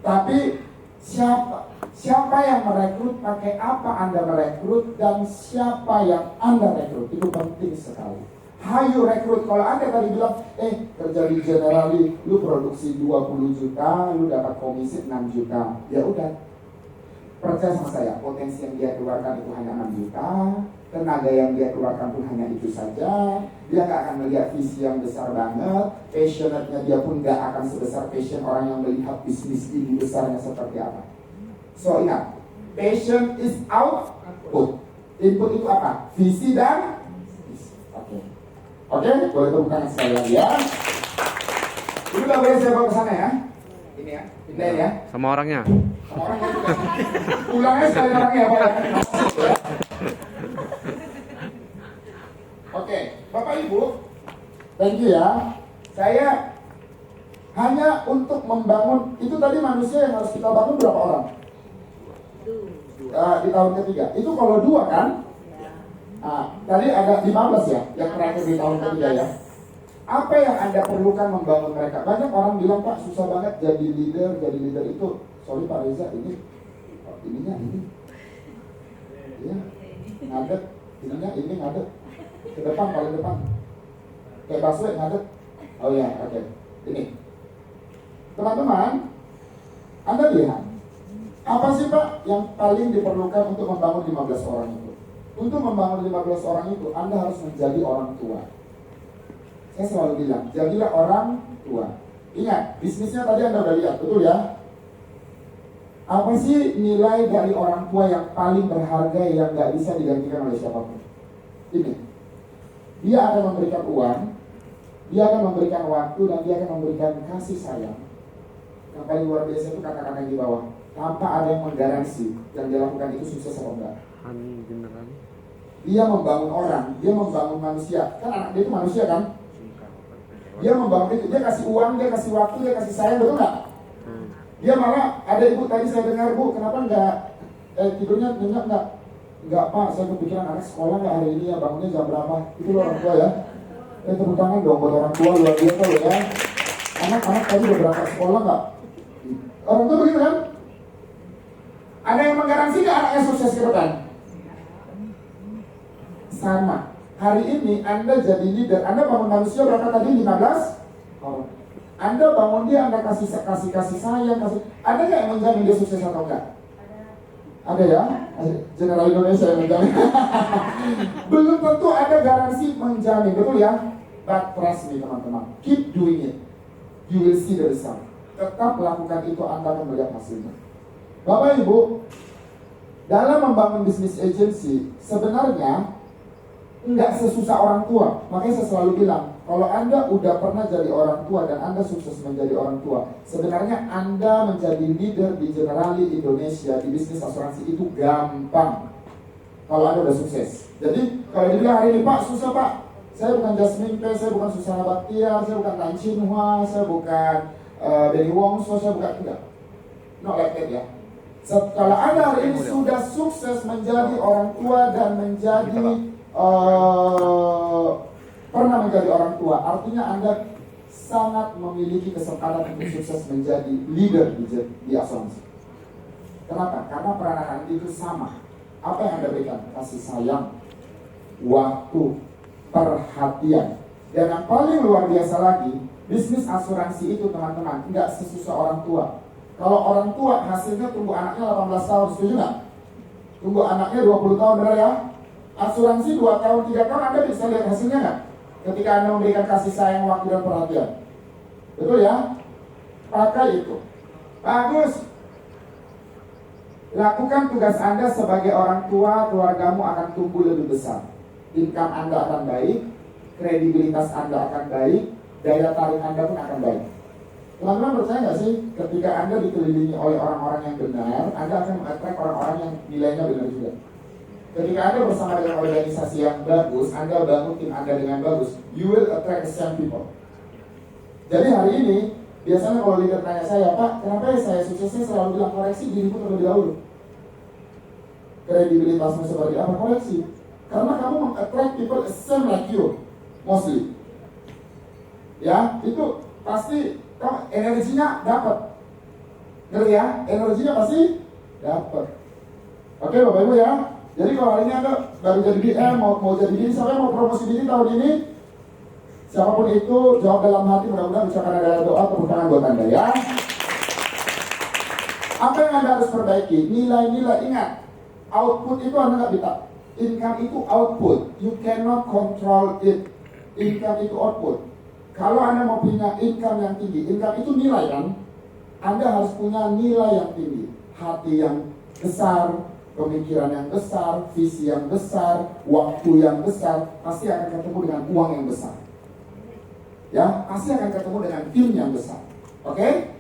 [SPEAKER 2] Tapi siapa yang merekrut, pakai apa Anda merekrut, dan siapa yang Anda rekrut, itu penting sekali. how you recruit. Kalau Anda tadi bilang, kerja di Generali, lu produksi 20 juta, lu dapat komisi 6 juta. Ya udah, percaya sama saya, potensi yang dia keluarkan itu hanya 6 juta, tenaga yang dia keluarkan pun hanya itu saja. Dia nggak akan melihat visi yang besar banget, passionate-nya dia pun nggak akan sebesar passion orang yang melihat bisnis ini besarnya seperti apa. So ingat, passion is output. Input itu apa? Visi dan visi. Oke, boleh tepuk tangan sekali lagi ya. Ini nggak boleh saya bawa ke sana ya. Ini ya, pindahin ya.
[SPEAKER 4] Sama orangnya.
[SPEAKER 2] Sama orangnya juga. Ulangnya sekali orangnya ya, Pak. Oke, Bapak Ibu, thank you ya. Saya hanya untuk membangun, itu tadi manusia yang harus kita bangun berapa orang? Di tahun ketiga. Itu kalau 2 kan? Tadi ada 15 ya, yang terakhir di tahun ketiga ya. Apa yang Anda perlukan membangun mereka? Banyak orang bilang, Pak, susah banget jadi leader itu. Sorry Pak Reza, ininya ini. Ya, ngadet. Ininya ini ngadet. Ke depan, paling depan. Kayak busway ngadet. Oh ya, oke. Ini. Teman-teman, Anda lihat. Apa sih Pak yang paling diperlukan untuk membangun 15 orang itu? Untuk membangun 15 orang itu, Anda harus menjadi orang tua. Saya selalu bilang, jadilah orang tua. Ingat, bisnisnya tadi Anda udah lihat, betul ya? Apa sih nilai dari orang tua yang paling berharga yang gak bisa digantikan oleh siapapun? Ini, dia akan memberikan uang, dia akan memberikan waktu, dan dia akan memberikan kasih sayang. Yang paling luar biasa itu kata-kata yang di bawah. Tanpa ada yang menggaransi yang dilakukan itu sukses atau enggak. Dia membangun orang, dia membangun manusia. Kan anak dia itu manusia kan? Dia membangun itu, dia kasih uang, dia kasih waktu, dia kasih sayang, betul nggak? Dia malah, ada ibu tadi saya dengar, Bu, kenapa nggak tidurnya nyenyak nggak? Nggak Pak, saya kepikiran anak sekolah nggak hari ini ya, bangunnya jam berapa? Itu loh orang tua ya. Tepuk tangan dong buat orang tua luar biasa loh ya. Anak-anak tadi beberapa sekolah nggak? Orang tua begitu kan? Ada yang menggaransi nggak anaknya sukses ke depan? Sama. Hari ini Anda jadi leader, Anda bangun manusia berapa tadi? 15 orang. Anda bangun dia, Anda kasih sayang, ada nggak yang menjamin dia sukses atau enggak? Ada ya? General Indonesia yang menjamin. Belum tentu ada garansi menjamin, betul ya? But trust me teman-teman, keep doing it. You will see the result. Tetap lakukan itu, Anda akan melihat hasilnya. Bapak Ibu, dalam membangun bisnis agency, sebenarnya nggak sesusah orang tua. Makanya saya selalu bilang, kalau Anda udah pernah jadi orang tua dan Anda sukses menjadi orang tua, sebenarnya Anda menjadi leader di Generali Indonesia di bisnis asuransi itu gampang. Kalau Anda udah sukses. Jadi kalau dibilang hari ini, Pak, susah Pak, saya bukan Jasmine P, saya bukan Susana Baktiar, saya bukan Tan Chin Hua, saya bukan Benny Wongso, saya bukan, enggak. Not like that ya. Kalau Anda hari ini sudah sukses menjadi orang tua dan menjadi pernah menjadi orang tua, artinya Anda sangat memiliki kesempatan untuk sukses menjadi leader di asuransi. Kenapa? Karena peranan Anda itu sama. Apa yang Anda berikan? Kasih sayang, waktu, perhatian. Dan yang paling luar biasa lagi, bisnis asuransi itu teman-teman nggak sesusah orang tua. Kalau orang tua hasilnya tunggu anaknya 18 tahun, setuju nggak? Tunggu anaknya 20 tahun, benar ya? Asuransi 2 tahun, 3 tahun Anda bisa lihat hasilnya nggak? Ketika Anda memberikan kasih sayang, waktu, dan perhatian. Betul ya? Pakai itu. Bagus. Lakukan tugas Anda sebagai orang tua, keluargamu akan tumbuh lebih besar. Income Anda akan baik, kredibilitas Anda akan baik, daya tarik Anda pun akan baik. Teman-teman percaya nggak sih, ketika Anda dikelilingi oleh orang-orang yang benar, Anda akan mengattract orang-orang yang nilainya benar juga. Ketika Anda bersama dengan organisasi yang bagus, Anda bangun tim Anda dengan bagus, you will attract the same people. Jadi hari ini, biasanya kalau leader tanya saya, Pak, kenapa ya saya suksesnya selalu bilang koreksi dirimu terlebih dahulu. Kredibilitasmu seperti apa? Koreksi. Karena kamu meng-attract people same like you, mostly. Ya, itu pasti energinya dapat. Ngerti ya? Energinya pasti dapat. Oke Bapak Ibu ya. Jadi kalau hari ini Anda baru jadi DM, mau jadi diri, siapa yang mau promosi diri tahun ini? Siapapun itu, jawab dalam hati, mudah-mudahan ucapkan adalah doa, tepuk tangan buat Anda ya. Apa yang Anda harus perbaiki? Nilai-nilai, ingat, output itu Anda nggak bisa. Income itu output, you cannot control it. Income itu output. Kalau Anda mau punya income yang tinggi, income itu nilai kan? Anda harus punya nilai yang tinggi, hati yang besar, pemikiran yang besar, visi yang besar, waktu yang besar, pasti akan ketemu dengan uang yang besar. Ya, pasti akan ketemu dengan tim yang besar. Oke?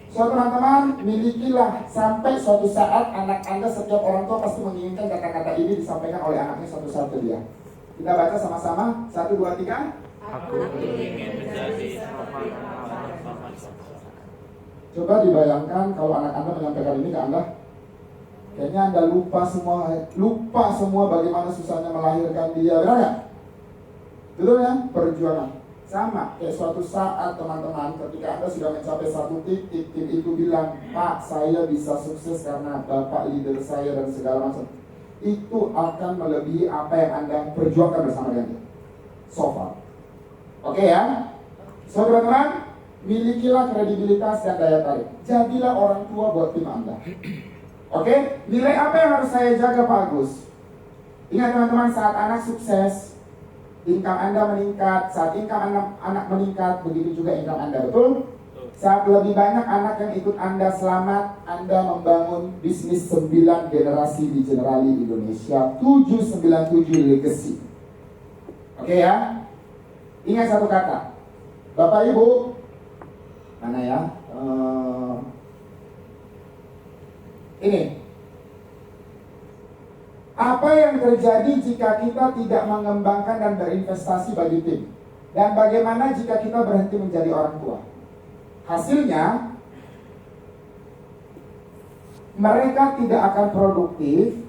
[SPEAKER 2] So teman-teman, milikilah sampai suatu saat anak Anda, setiap orang tua pasti menginginkan kata-kata ini disampaikan oleh anaknya suatu saat ke dia. Kita baca sama-sama, 1, 2, 3.
[SPEAKER 5] Aku ingin menjadi seperti
[SPEAKER 2] Coba dibayangkan kalau anak Anda menyampaikan ini ke Anda. Kayaknya Anda lupa semua bagaimana susahnya melahirkan dia, benar nggak? Betul ya? Perjuangan. Sama, kayak suatu saat teman-teman, ketika Anda sudah mencapai satu titik, tim itu bilang, Pak, saya bisa sukses karena Bapak leader saya dan segala macam. Itu akan melebihi apa yang Anda perjuangkan bersama dengan dia. So far. Oke ya? So teman-teman, milikilah kredibilitas dan daya tarik. Jadilah orang tua buat tim Anda. Oke? Nilai apa yang harus saya jaga Pak Agus? Ingat teman-teman, saat anak sukses, income Anda meningkat. Saat income anak meningkat, begitu juga income Anda, betul? Saat lebih banyak anak yang ikut Anda selamat, Anda membangun bisnis 9 generasi di Generali Indonesia, 797 legacy. Oke ya? Ingat satu kata, Bapak Ibu, mana ya? Ini. Apa yang terjadi jika kita tidak mengembangkan dan berinvestasi bagi tim? Dan bagaimana jika kita berhenti menjadi orang tua? Hasilnya, mereka tidak akan produktif.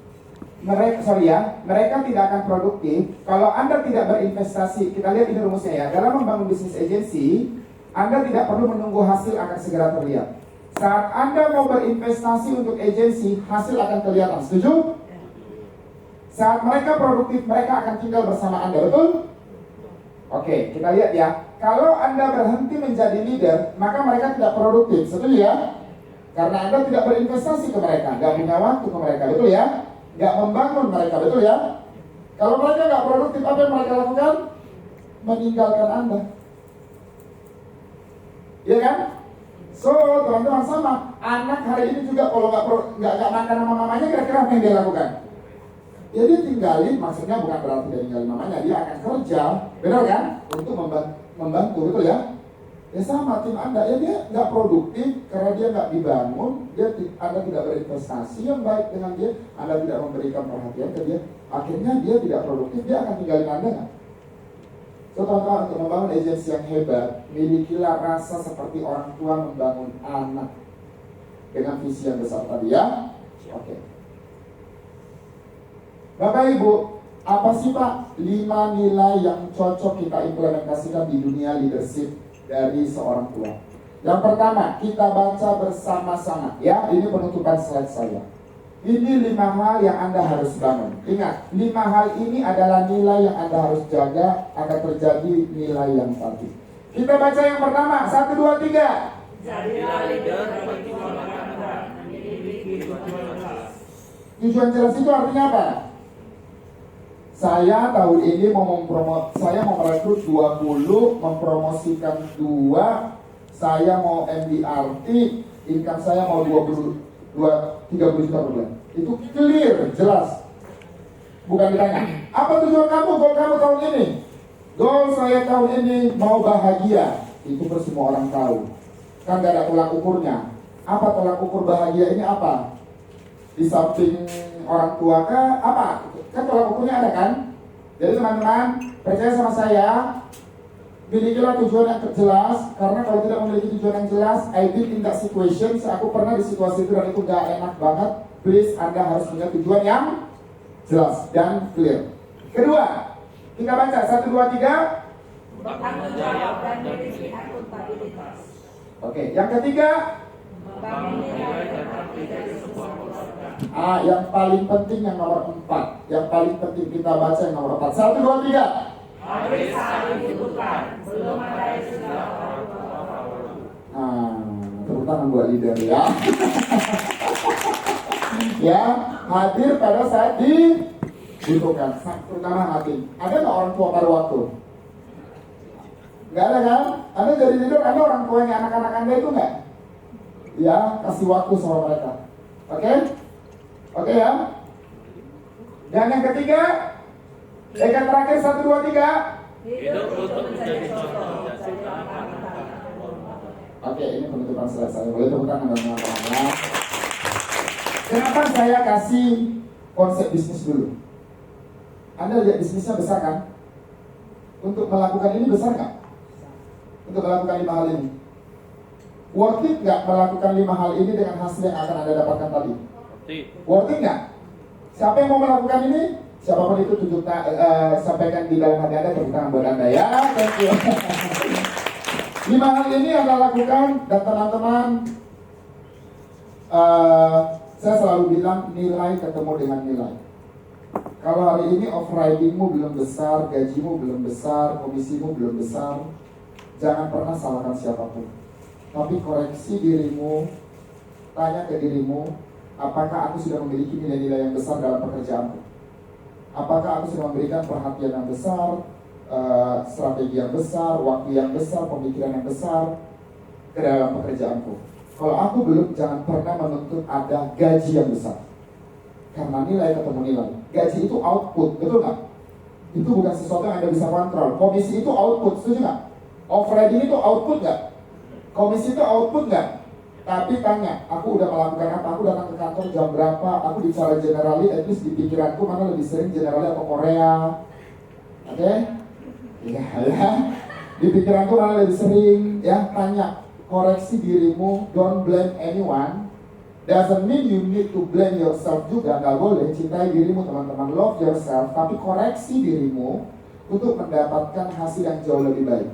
[SPEAKER 2] Mereka tidak akan produktif kalau Anda tidak berinvestasi. Kita lihat ini rumusnya ya. Dalam membangun bisnis agensi, Anda tidak perlu menunggu hasil akan segera terlihat. Saat Anda mau berinvestasi untuk agensi, hasil akan kelihatan. Setuju? Saat mereka produktif, mereka akan tinggal bersama Anda, betul? Oke, kita lihat ya. Kalau Anda berhenti menjadi leader, maka mereka tidak produktif, setuju ya? Karena Anda tidak berinvestasi ke mereka, nggak punya waktu ke mereka, betul ya? Nggak membangun mereka, betul ya? Kalau mereka nggak produktif, apa yang mereka lakukan? Meninggalkan Anda. Iya kan? So, teman-teman sama. Anak hari ini juga kalau nggak makan sama mamanya, kira-kira apa yang dia lakukan? Ya dia tinggalin, maksudnya bukan berarti dia tinggalin mamanya, dia akan kerja, benar kan? Untuk membantu, betul ya? Ya sama tim Anda, ya dia nggak produktif karena dia nggak dibangun, Anda tidak berinvestasi yang baik dengan dia, Anda tidak memberikan perhatian ke dia, akhirnya dia tidak produktif, dia akan tinggalin Anda nggak? So teman-teman, untuk membangun agensi yang hebat, milikilah rasa seperti orang tua membangun anak dengan visi yang besar tadi ya. Oke. Bapak Ibu, apa sih Pak 5 nilai yang cocok kita implementasikan di dunia leadership dari seorang tua? Yang pertama, kita baca bersama-sama. Ya, ini penutupan slide saya. Ini 5 hal yang Anda harus bangun. Ingat, 5 hal ini adalah nilai yang Anda harus jaga agar terjadi nilai yang tadi. Kita baca yang pertama, 1, 2, 3.
[SPEAKER 5] Jadilah leader bagi Anda. Memiliki tujuan jelas.
[SPEAKER 2] Tujuan jelas itu artinya apa? Saya tahun ini saya mau merekrut 20, mempromosikan 2, saya mau MDRT, income saya mau 30 juta per bulan. Itu clear, jelas. Bukan ditanya, apa tujuan kamu, goal kamu tahun ini? Goal saya tahun ini mau bahagia. Itu semua orang tahu. Kan gak ada tolak ukurnya. Apa tolak ukur bahagia ini apa? Di samping orang tua kah? Apa? Kan tolak ukurnya ada kan? Jadi teman-teman, percaya sama saya, milikilah tujuan yang jelas. Karena kalau tidak memiliki tujuan yang jelas, I've been in that situation. Aku pernah di situasi itu dan itu gak enak banget. Please, Anda harus punya tujuan yang jelas dan clear. Kedua, kita baca 1, 2, 3.
[SPEAKER 5] Bertanggung jawab dan memiliki akuntabilitas.
[SPEAKER 2] Oke, yang ketiga,
[SPEAKER 5] Membangun nilai dan arti dari sebuah keluarga.
[SPEAKER 2] yang paling penting yang nomor 4. Yang paling penting kita baca yang nomor 4. 1, 2, 3.
[SPEAKER 5] Mari saling dibutuhkan. Belum ada istilah orang tua Paulus.
[SPEAKER 2] Tepuk tangan buat leader ya. Ya, hadir pada saat dibutuhkan, terutama hakim. Ada nggak orang tua pada waktu? Nggak ada kan? Anda jadi leader, Anda orang tuanya anak-anak Anda itu nggak? Ya, kasih waktu sama mereka. Oke? Oke ya? Dan yang ketiga, dekat terakhir 1, 2, 3.
[SPEAKER 5] Hidup untuk menjadi contoh dan teladan.
[SPEAKER 2] Oke, ini penutupan selesai. Boleh tepuk tangan teman-teman ya. Kenapa saya kasih konsep bisnis dulu? Anda lihat bisnisnya besar kan? Untuk melakukan ini besar nggak? Untuk melakukan 5 hal ini, worth it nggak melakukan 5 hal ini dengan hasil yang akan Anda dapatkan tadi? Worth it nggak? Siapa yang mau melakukan ini? Siapapun itu sampaikan di dalam hati Anda, tepuk tangan buat Anda ya. Thank you. 5 hal ini Anda lakukan, dan teman-teman, saya selalu bilang nilai ketemu dengan nilai. Kalau hari ini off-ridingmu belum besar, gajimu belum besar, komisimu belum besar, jangan pernah salahkan siapapun. Tapi koreksi dirimu, tanya ke dirimu, apakah aku sudah memiliki nilai-nilai yang besar dalam pekerjaanku? Apakah aku sudah memberikan perhatian yang besar, strategi yang besar, waktu yang besar, pemikiran yang besar ke dalam pekerjaanku? Kalau aku belum, jangan pernah menuntut ada gaji yang besar. Karena nilai ketemu nilai. Gaji itu output, betul nggak? Itu bukan sesuatu yang Anda bisa kontrol. Komisi itu output, setuju nggak? Off-riding itu output nggak? Komisi itu output nggak? Tapi tanya, aku udah melakukan apa? Aku datang ke kantor jam berapa? Aku bicara generali, at least di pikiranku mana lebih sering generali atau Korea? Oke? Iya, ya. Di pikiranku mana lebih sering? Ya, tanya. Koreksi dirimu, don't blame anyone. Doesn't mean you need to blame yourself juga, nggak boleh. Cintai dirimu teman-teman, love yourself. Tapi koreksi dirimu untuk mendapatkan hasil yang jauh lebih baik.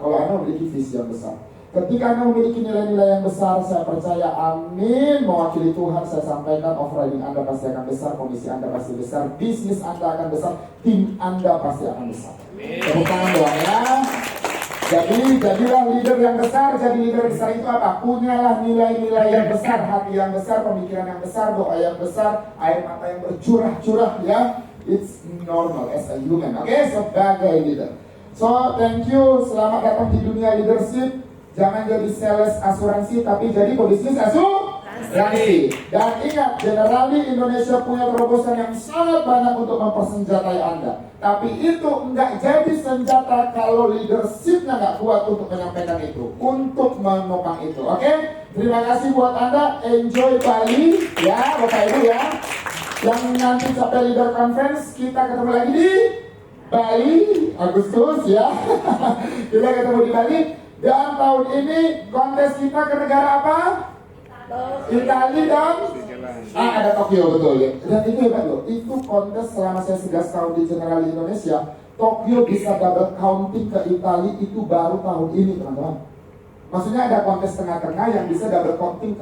[SPEAKER 2] Kalau Anda memiliki visi yang besar, ketika Anda memiliki nilai-nilai yang besar, saya percaya, amin, mewakili Tuhan, saya sampaikan, off-riding Anda pasti akan besar, komisi Anda pasti besar, bisnis Anda akan besar, tim Anda pasti akan besar. Tepuk tangan doang ya. Jadi, jadilah leader yang besar. Jadi leader besar itu apa? Punyalah nilai-nilai yang besar, hati yang besar, pemikiran yang besar, doa yang besar, air mata yang bercurah-curah ya. It's normal as a human, oke? Sebagai leader. So, thank you. Selamat datang di dunia leadership. Jangan jadi sales asuransi, tapi jadi pebisnis asuransi. Dan ingat, Generali Indonesia punya terobosan yang sangat banyak untuk mempersenjatai Anda. Tapi itu nggak jadi senjata kalau leadershipnya nggak kuat untuk menyampaikan itu, untuk menopang itu. Oke? Terima kasih buat Anda. Enjoy Bali, ya Bapak Ibu ya. Yang nanti sampai leader conference, kita ketemu lagi di Bali, Agustus ya. Kita ketemu di Bali. Dan tahun ini kontes kita ke negara apa? Italia dan ada Tokyo, betul ya. Dan itu hebat loh. Itu kontes selama saya 11 tahun di Generali Indonesia. Tokyo bisa double counting ke Italia itu baru tahun ini teman-teman. Maksudnya ada kontes tengah-tengah yang bisa double counting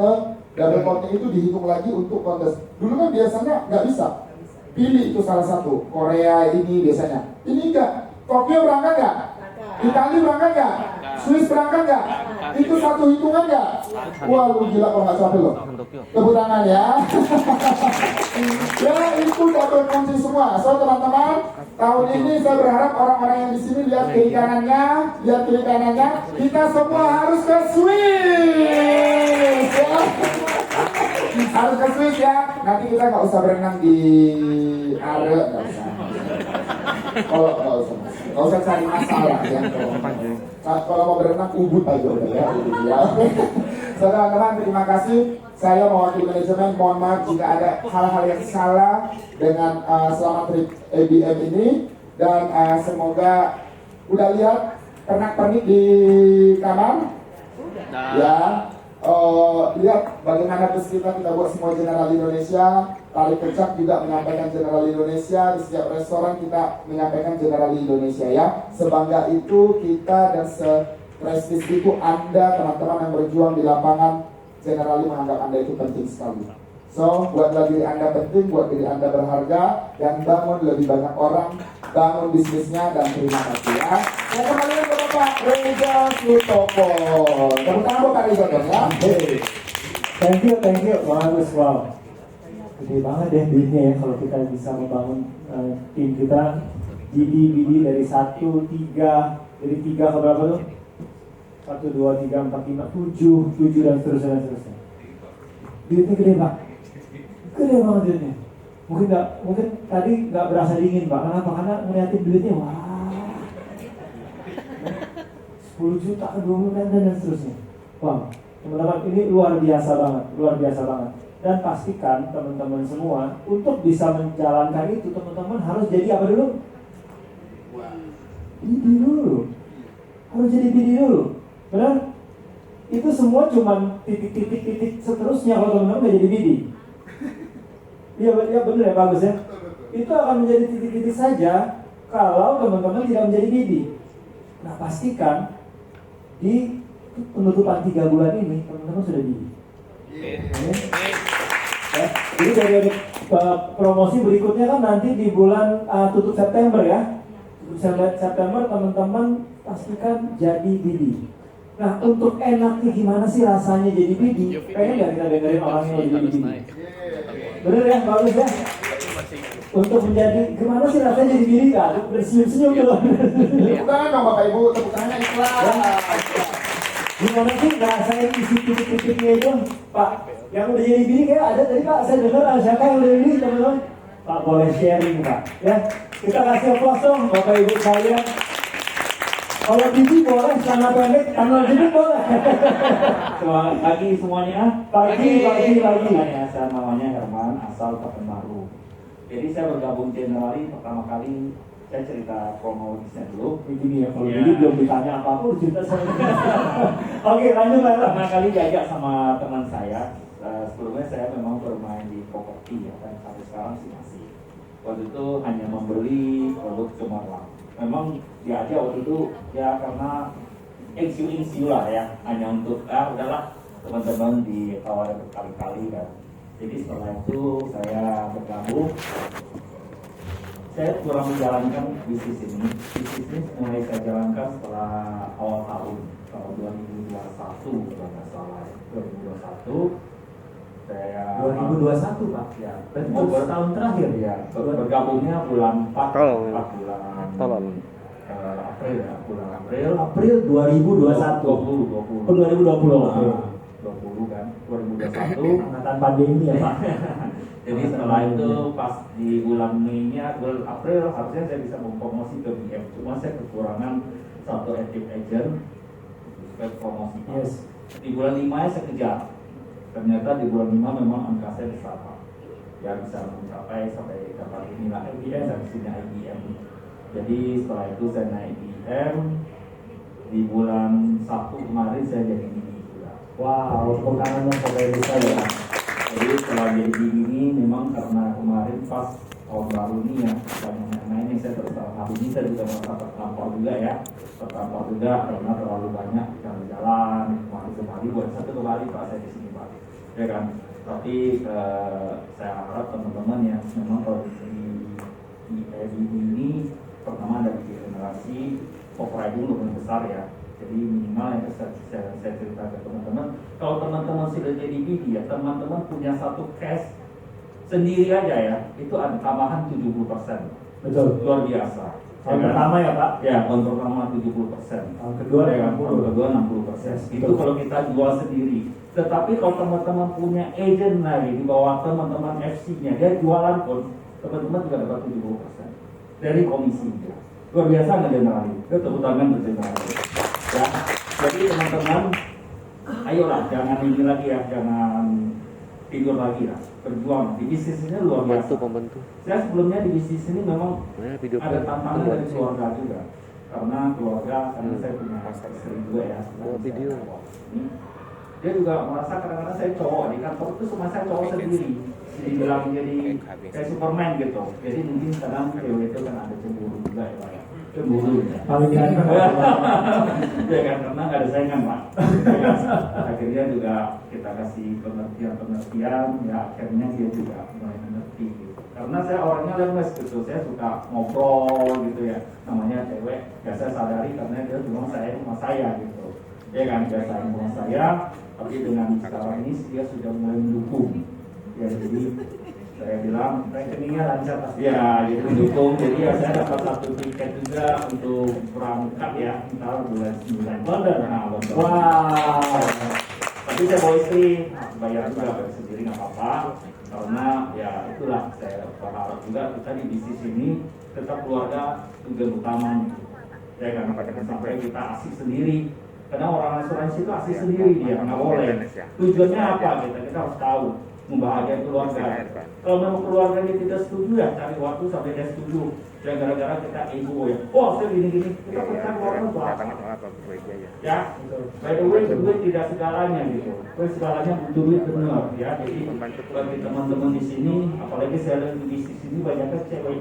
[SPEAKER 2] itu dihitung lagi untuk kontes. Dulu kan biasanya nggak bisa. Pilih itu salah satu. Korea ini biasanya. Ini enggak. Tokyo berangkat nggak? Italia berangkat nggak? Swiss berangkat nggak? Itu satu hitungan nggak? Wah, lu gila kalau nggak capek loh. Tepuk tangan ya. Ya, itu double kunci semua. So, teman-teman, tahun ini saya berharap orang-orang yang di sini lihat kiri kanannya, kita semua harus ke Swiss. Ya. Harus ke Swiss ya. Nanti kita nggak usah berenang di Are, nggak usah. Kalau nggak usah cari masalah ya. Kalau mau berenang ubud aja udah ya. So, teman-teman, terima kasih. Saya mewakili manajemen, mohon maaf jika ada hal-hal yang salah dengan selama trip ABM ini. Dan semoga udah lihat pernak-pernik di kamar. Ya. Lihat bagaimana bus kita buat semua Generali Indonesia. Tali Kecak juga menyampaikan Generali Indonesia. Di setiap restoran kita menyampaikan Generali Indonesia ya. Sebangga itu kita dan seprestis itu Anda teman-teman yang berjuang di lapangan. Generali menganggap Anda itu penting sekali. So, buatlah diri Anda penting, buat diri Anda berharga, dan bangun lebih banyak orang, bangun bisnisnya, dan terima kasih ya. Yang kembali ke Bapak Reza Sutopo. Tepuk tangan Bapak Reza dong ya.
[SPEAKER 3] Thank you, bagus, wow. Gede banget deh duitnya ya kalau kita bisa membangun tim kita BD dari 1, 3, dari 3 ke berapa tuh? 1, 2, 3, 4, 5, 7 dan seterusnya. Duitnya gede Pak, gede banget duitnya. Mungkin tadi nggak berasa dingin Pak, kenapa? Karena ngeliatin duitnya, wah 10 juta, 20 juta dan seterusnya. Wow, teman-teman ini luar biasa banget. Dan pastikan teman-teman semua untuk bisa menjalankan itu, teman-teman harus jadi apa dulu? BD dulu. Harus jadi BD dulu. Benar? Itu semua cuma titik seterusnya kalau teman-teman nggak jadi BD. Iya benar ya, bagus ya. Itu akan menjadi titik-titik saja kalau teman-teman tidak menjadi BD. Nah, pastikan di penutupan 3 bulan ini teman-teman sudah BD. Ya, jadi dari promosi berikutnya kan nanti di bulan tutup September ya. September teman-teman pastikan jadi BD. Nah, untuk enaknya gimana sih rasanya jadi BD? Pengen nggak kita dengerin orang yang jadi BD? Bener ya, bagus ya. Untuk menjadi gimana sih rasanya jadi BD? Kan bersenyum-senyum dulu.
[SPEAKER 2] Tepuk tangan dong Bapak Ibu, tepuk tangannya ikhlas.
[SPEAKER 3] Gimana sih ngerasain isi titik-titiknya itu, Pak? Yang udah jadi BD kayak ada tadi Pak, saya dengar ada siapa yang udah BD, teman-teman? Pak boleh sharing Pak, ya? Kita kasih aplaus dong, Bapak Ibu sekalian. Kalau BD boleh, celana pendek, tanggal BD boleh.
[SPEAKER 6] Selamat pagi semuanya.
[SPEAKER 3] Pagi.
[SPEAKER 6] Saya namanya Herman, asal Pekanbaru. Jadi saya bergabung Generali pertama kali. Saya cerita kronologisnya dulu.
[SPEAKER 3] Begini ya, kalau BD belum ditanya apa-apa, cerita saya. Oke, lanjut Pak.
[SPEAKER 6] Pertama kali diajak sama teman saya. Sebelumnya saya memang bermain di properti ya, dan sampai sekarang sih masih. Waktu itu hanya membeli produk cemerlang. Memang diajak waktu itu ya karena ingsiu lah ya, hanya untuk udahlah teman-teman ditawarin berkali-kali kan. Jadi setelah itu saya bergabung. Saya kurang menjalankan bisnis ini. Bisnis ini mulai saya jalankan setelah awal tahun 2021 kalau nggak salah ya. 2021 saya
[SPEAKER 3] 2021 Pak.
[SPEAKER 6] Ya,
[SPEAKER 3] Berarti tahun terakhir
[SPEAKER 6] ya. Bergabungnya bulan 4
[SPEAKER 4] Tolong.
[SPEAKER 6] bulan
[SPEAKER 4] Tolong.
[SPEAKER 6] April ya, bulan April
[SPEAKER 3] April 2021.
[SPEAKER 6] 2020.
[SPEAKER 3] Oh, 2020. Oke.
[SPEAKER 6] 20 kan, 2021.
[SPEAKER 3] Angkatan pandemi ya Pak.
[SPEAKER 6] Jadi setelah itu pas di bulan Mei-nya, bulan April harusnya saya bisa mempromosi ke BM. Cuma saya kekurangan satu active agent supaya promosi.
[SPEAKER 3] Yes.
[SPEAKER 6] Di bulan 5 saya kejar. Ternyata di bulan 5 memang angka saya besar Pak. Ya bisa mencapai sampai dapat inilah IBM dan sini IBM. Jadi setelah itu saya naik IBM. Di bulan 1 kemarin saya jadi ini juga.
[SPEAKER 3] Wow, tepuk tangan dong Bapak Ibu saya.
[SPEAKER 6] Jadi setelah jadi ini memang karena kemarin pas tahun baru ini ya banyak yang main yang saya terus hari ini saya juga merasa tertampar juga ya, tertampar juga karena terlalu banyak jalan-jalan kemari buat satu kembali Pak saya di sini Pak, ya kan. Tapi saya harap teman-teman ya memang kalau di ini pertama dari generasi overriding lebih besar ya. Jadi minimal yang saya cerita ke teman-teman, kalau teman-teman sudah jadi BD ya, teman-teman punya satu cash sendiri aja ya, itu ada tambahan 70%.
[SPEAKER 3] Betul.
[SPEAKER 6] Luar biasa.
[SPEAKER 3] Tahun pertama ya Pak.
[SPEAKER 6] Ya, tahun pertama 70%.
[SPEAKER 3] Tahun kedua
[SPEAKER 6] ya kan,
[SPEAKER 3] 60.
[SPEAKER 6] tahun kedua 60%. Itu kalau kita jual sendiri. Tetapi kalau teman-teman punya agent lagi di bawah teman-teman FC-nya, dia jualan pun teman-teman juga dapat 70% dari komisinya. Luar biasa nggak Generali? Itu tepuk tangan untuk Generali. Ya, jadi teman-teman, ayolah jangan ini lagi ya, jangan tidur lagi lah, berjuang di bisnis ini luar biasa.
[SPEAKER 4] Pembantu.
[SPEAKER 6] Saya sebelumnya di bisnis ini memang
[SPEAKER 4] Video
[SPEAKER 6] ada tantangan dari keluarga juga, karena karena saya punya istri juga ya.
[SPEAKER 4] Video.
[SPEAKER 6] Dia juga merasa kadang-kadang saya cowok di kantor itu cuma saya cowok sendiri. dibilang jadi kayak Superman gitu. Jadi mungkin kadang cewek itu kan ada cemburu juga ya Pak ya. Cemburu ya.
[SPEAKER 3] Paling ganteng.
[SPEAKER 6] Ya kan, karena nggak ada saingan Pak. Akhirnya juga kita kasih pengertian, ya akhirnya dia juga mulai mengerti gitu. Karena saya orangnya lemes gitu, saya suka ngobrol gitu ya. Namanya cewek, ya saya sadari karena dia cuma sayang sama saya gitu. Ya kan, dia sayang sama saya, tapi dengan sekarang ini dia sudah mulai mendukung. Ya jadi saya bilang
[SPEAKER 3] Rekeningnya lancar pasti.
[SPEAKER 6] ya jadi mendukung. Jadi ya saya dapat satu tiket juga untuk berangkat ya ntar bulan 9 London. Nah, London.
[SPEAKER 3] Wow.
[SPEAKER 6] Tapi saya bawa istri, bayar juga bayar sendiri nggak apa-apa. Karena ya itulah saya berharap juga kita di bisnis ini tetap keluarga tujuan utamanya. Ya karena sampai kita asik sendiri. Karena orang asuransi itu asik sendiri dia nggak boleh. Tujuannya apa kita harus tahu membahagiakan keluarga. Kalau memang keluarganya tidak setuju ya cari waktu sampai dia setuju. Ya gara-gara kita ego ya. Oh saya gini-gini kita pecat orang itu apa? Ya. By the way duit tidak segalanya gitu. Segalanya butuh duit benar ya. Jadi bagi teman-teman di sini, apalagi saya lihat di bisnis ini banyaknya cewek.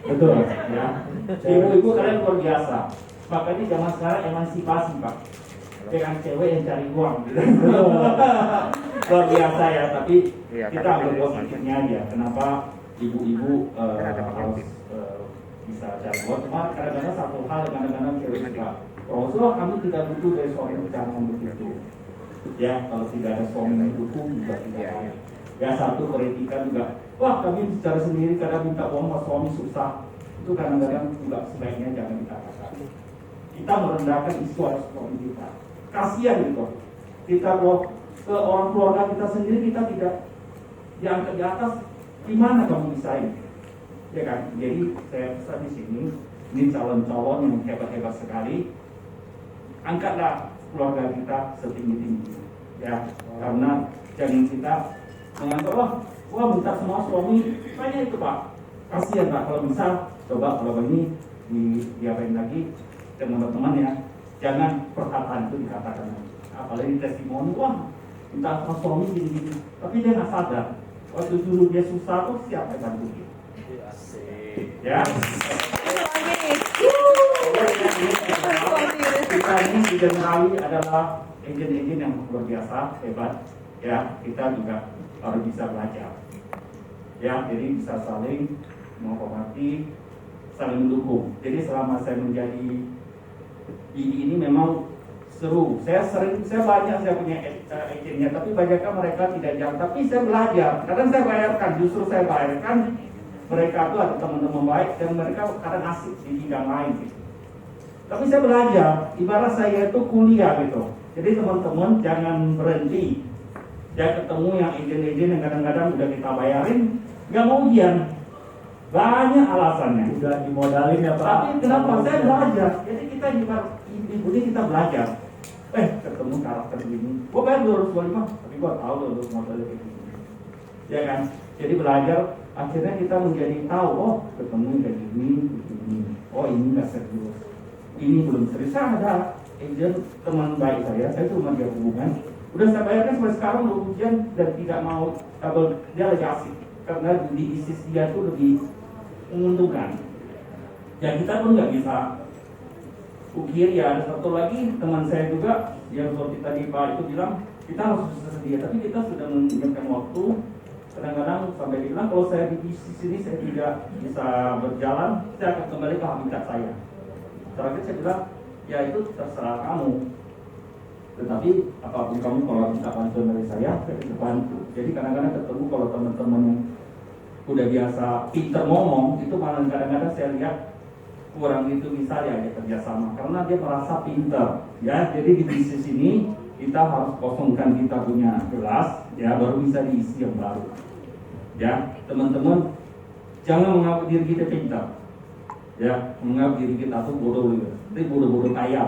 [SPEAKER 6] Betul ya. Ibu-ibu kalian luar biasa. Makanya zaman sekarang emansipasi Pak. Dengan cewek yang cari uang gitu. Luar biasa ya, tapi kita ambil positifnya aja. Kenapa ibu-ibu harus bisa cari uang? Cuma kadang-kadang satu hal, kadang-kadang cewek suka Rasulullah kami tidak butuh dari suami jangan begitu. Ya, kalau tidak ada suami yang dukung juga tidak baik. Ya satu kritikan juga. Wah kami bicara sendiri kadang minta uang sama suami susah. Itu kadang-kadang juga sebaiknya jangan dikatakan. Kita merendahkan isu harus suami kita. Kasihan gitu. Kita ke orang keluarga kita sendiri kita tidak diangkat di atas. Gimana kamu bisa ini? Ya kan? Jadi saya pesan di sini, ini calon-calon yang hebat-hebat sekali. Angkatlah keluarga kita setinggi-tinggi. Ya, karena jangan kita menganggap wah minta semua suami banyak itu Pak. Kasihan Pak kalau misal coba kalau ini diapain lagi teman-teman ya. Jangan perkataan itu dikatakan, apalagi testimoni, wah minta sama suami gini-gini, tapi dia nggak sadar, waktu dulu dia susah tuh siapa yang bantu dia? Ya. Kita ini di Generali adalah agen-agen yang luar biasa, hebat, ya kita juga harus bisa belajar, ya jadi bisa saling menghormati, saling mendukung. Jadi selama saya menjadi ini memang seru. Saya banyak saya punya agennya, tapi banyaknya mereka tidak jalan. Tapi saya belajar. Kadang saya bayarkan, justru saya bayarkan mereka itu ada teman-teman baik dan mereka kadang asik di bidang lain. Gitu. Tapi saya belajar. Ibarat saya itu kuliah gitu. Jadi teman-teman jangan berhenti. Jangan ketemu yang agen-agen yang kadang-kadang udah kita bayarin nggak mau ujian. Banyak alasannya.
[SPEAKER 3] Udah dimodalin ya Pak.
[SPEAKER 6] Tapi kenapa saya belajar? Jadi kita ini kita belajar. Ketemu karakter ini. Gua bayar 225, tapi gua tahu loh modelnya kayak gini. Ya kan? Jadi belajar. Akhirnya kita menjadi tahu. Oh, ketemu kayak gini. Oh, ini nggak serius. Ini belum serius. Saya ada agent teman baik saya cuma dia hubungan. Udah saya bayarkan sampai sekarang belum ujian dan tidak mau. Dia lagi asik. Karena di bisnis dia tuh lebih menguntungkan. Ya kita pun nggak bisa ukir ya. Ada satu lagi teman saya juga yang seperti tadi Pak itu bilang kita harus bersedia, tapi kita sudah menyiapkan waktu. Kadang-kadang sampai dibilang kalau saya di bisnis ini saya tidak bisa berjalan, saya akan kembali ke habitat saya. Terakhir saya bilang ya itu terserah kamu. Tetapi apapun kamu kalau minta bantuan dari saya bisa bantu. Jadi kadang-kadang ketemu kalau teman-teman yang udah biasa pinter ngomong itu malah kadang-kadang saya lihat kurang itu misalnya aja kerjasama karena dia merasa pinter ya. Jadi di bisnis ini kita harus kosongkan kita punya gelas ya baru bisa diisi yang baru ya. Teman-teman jangan menganggap diri kita pintar ya, menganggap diri kita tuh bodoh gitu. Itu bodoh-bodoh kaya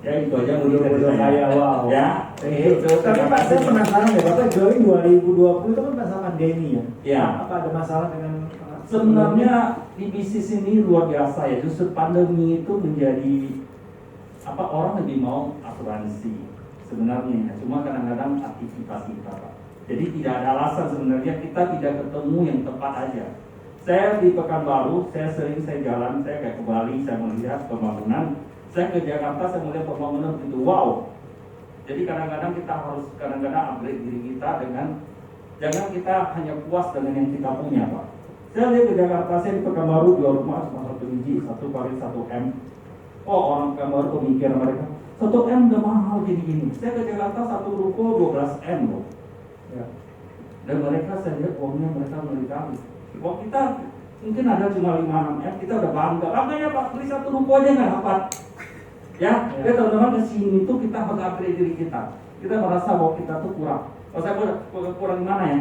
[SPEAKER 6] ya, itu aja
[SPEAKER 3] bodoh-bodoh kaya. Wow
[SPEAKER 6] ya.
[SPEAKER 3] Tapi Pak saya penasaran ya Bapak join 2020 itu kan masa pandemi ya.
[SPEAKER 6] Ya.
[SPEAKER 3] Apa ada masalah dengan
[SPEAKER 6] sebenarnya di bisnis ini luar biasa ya. Justru pandemi itu menjadi orang lebih mau asuransi sebenarnya. Cuma kadang-kadang aktivitas kita Pak. Jadi tidak ada alasan sebenarnya kita tidak ketemu yang tepat aja. Saya di Pekanbaru, saya jalan, saya kayak ke Bali, saya melihat pembangunan. Saya ke Jakarta, saya melihat pembangunan itu wow. Jadi kadang-kadang kita harus upgrade diri kita dengan, jangan kita hanya puas dengan yang kita punya, Pak. Saya lihat ke Jakarta, saya di Pekanbaru jual rumah cuma 1 biji, 1 kali 1 M. Oh, orang Pekanbaru pemikir mereka 1 M udah mahal gini-gini. Saya ke Jakarta 1 ruko 12 M loh. Ya. Dan mereka saya lihat uangnya mereka menikmati. Wah, kita mungkin ada cuma 5-6 M, kita udah bangga. Makanya Pak, beli 1 ruko aja nggak dapat. Ya, teman-teman kesini tuh kita mengupgrade diri kita. Kita merasa bahwa kita tuh kurang. Kalau saya kurang mana ya?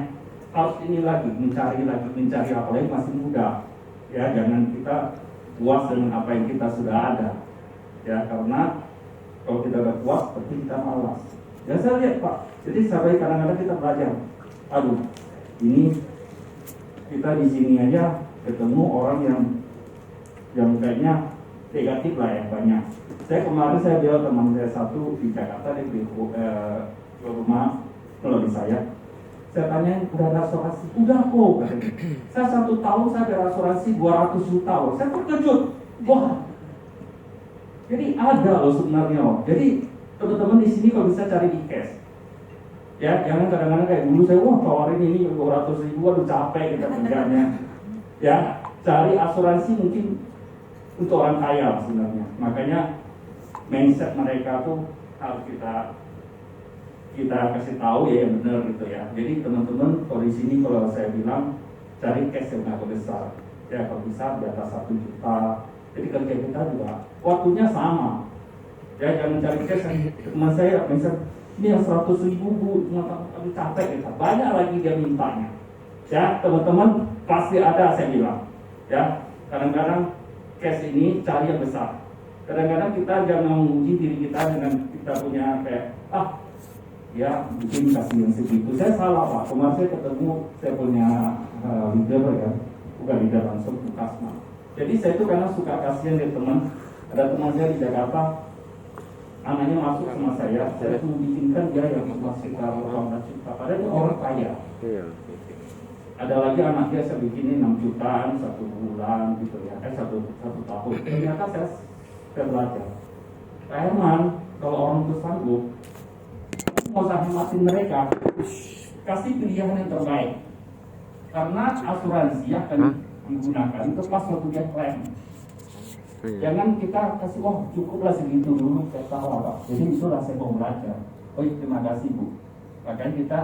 [SPEAKER 6] Harus ini lagi, mencari apalagi masih muda. Ya, jangan kita puas dengan apa yang kita sudah ada. Ya, karena kalau kita udah puas, berarti kita malas. Ya saya lihat Pak. Jadi sampai kadang-kadang kita belajar. Aduh, ini kita di sini aja ketemu orang yang kayaknya negatif lah ya banyak. Kemarin saya bilang teman saya satu di Jakarta dia beli rumah kalau di saya tanya udah ada asuransi, udah kok katanya. Saya 1 tahun saya ada asuransi 200 juta loh. Saya terkejut, wah. Jadi ada loh sebenarnya loh. Jadi teman-teman di sini kalau bisa cari di cash. Ya, jangan kadang-kadang kayak dulu saya tawarin ini 200 ribu, aduh capek kita kerjanya. Ya, cari asuransi mungkin untuk orang kaya sebenarnya. Makanya mindset mereka tuh harus kita kasih tahu ya yang benar gitu ya. Jadi teman-teman kalau di sini kalau saya bilang cari cash yang agak besar. Ya kalau bisa di atas 1 juta. Jadi kerja kita juga waktunya sama. Ya jangan cari cash yang teman saya misal ini yang 100 ribu bu, cuma capek kita. Banyak lagi dia mintanya. Ya teman-teman pasti ada saya bilang. Ya kadang-kadang cash ini cari yang besar. Kadang-kadang kita jangan menguji diri kita dengan kita punya kayak ya mungkin kasih yang segitu. Saya salah Pak. Kemarin saya ketemu saya punya leader ya, bukan leader langsung Kasma. Jadi saya itu karena suka kasihan dari teman. Ada teman saya di Jakarta, anaknya masuk sama saya tuh bikinkan dia yang masuk ke orang juta. Padahal itu orang kaya. Ada lagi anak dia saya bikinin 6 jutaan 1 bulan gitu ya, 1 tahun. Ternyata saya belajar. Pak Herman, kalau orang itu sanggup, mau usah hematin mereka, kasih pilihan yang terbaik. Karena asuransi akan digunakan itu pas waktu dia klaim. Jangan kita kasih, cukuplah segitu dulu, saya tahu apa. Jadi itulah saya mau belajar. Terima kasih Bu. Makanya kita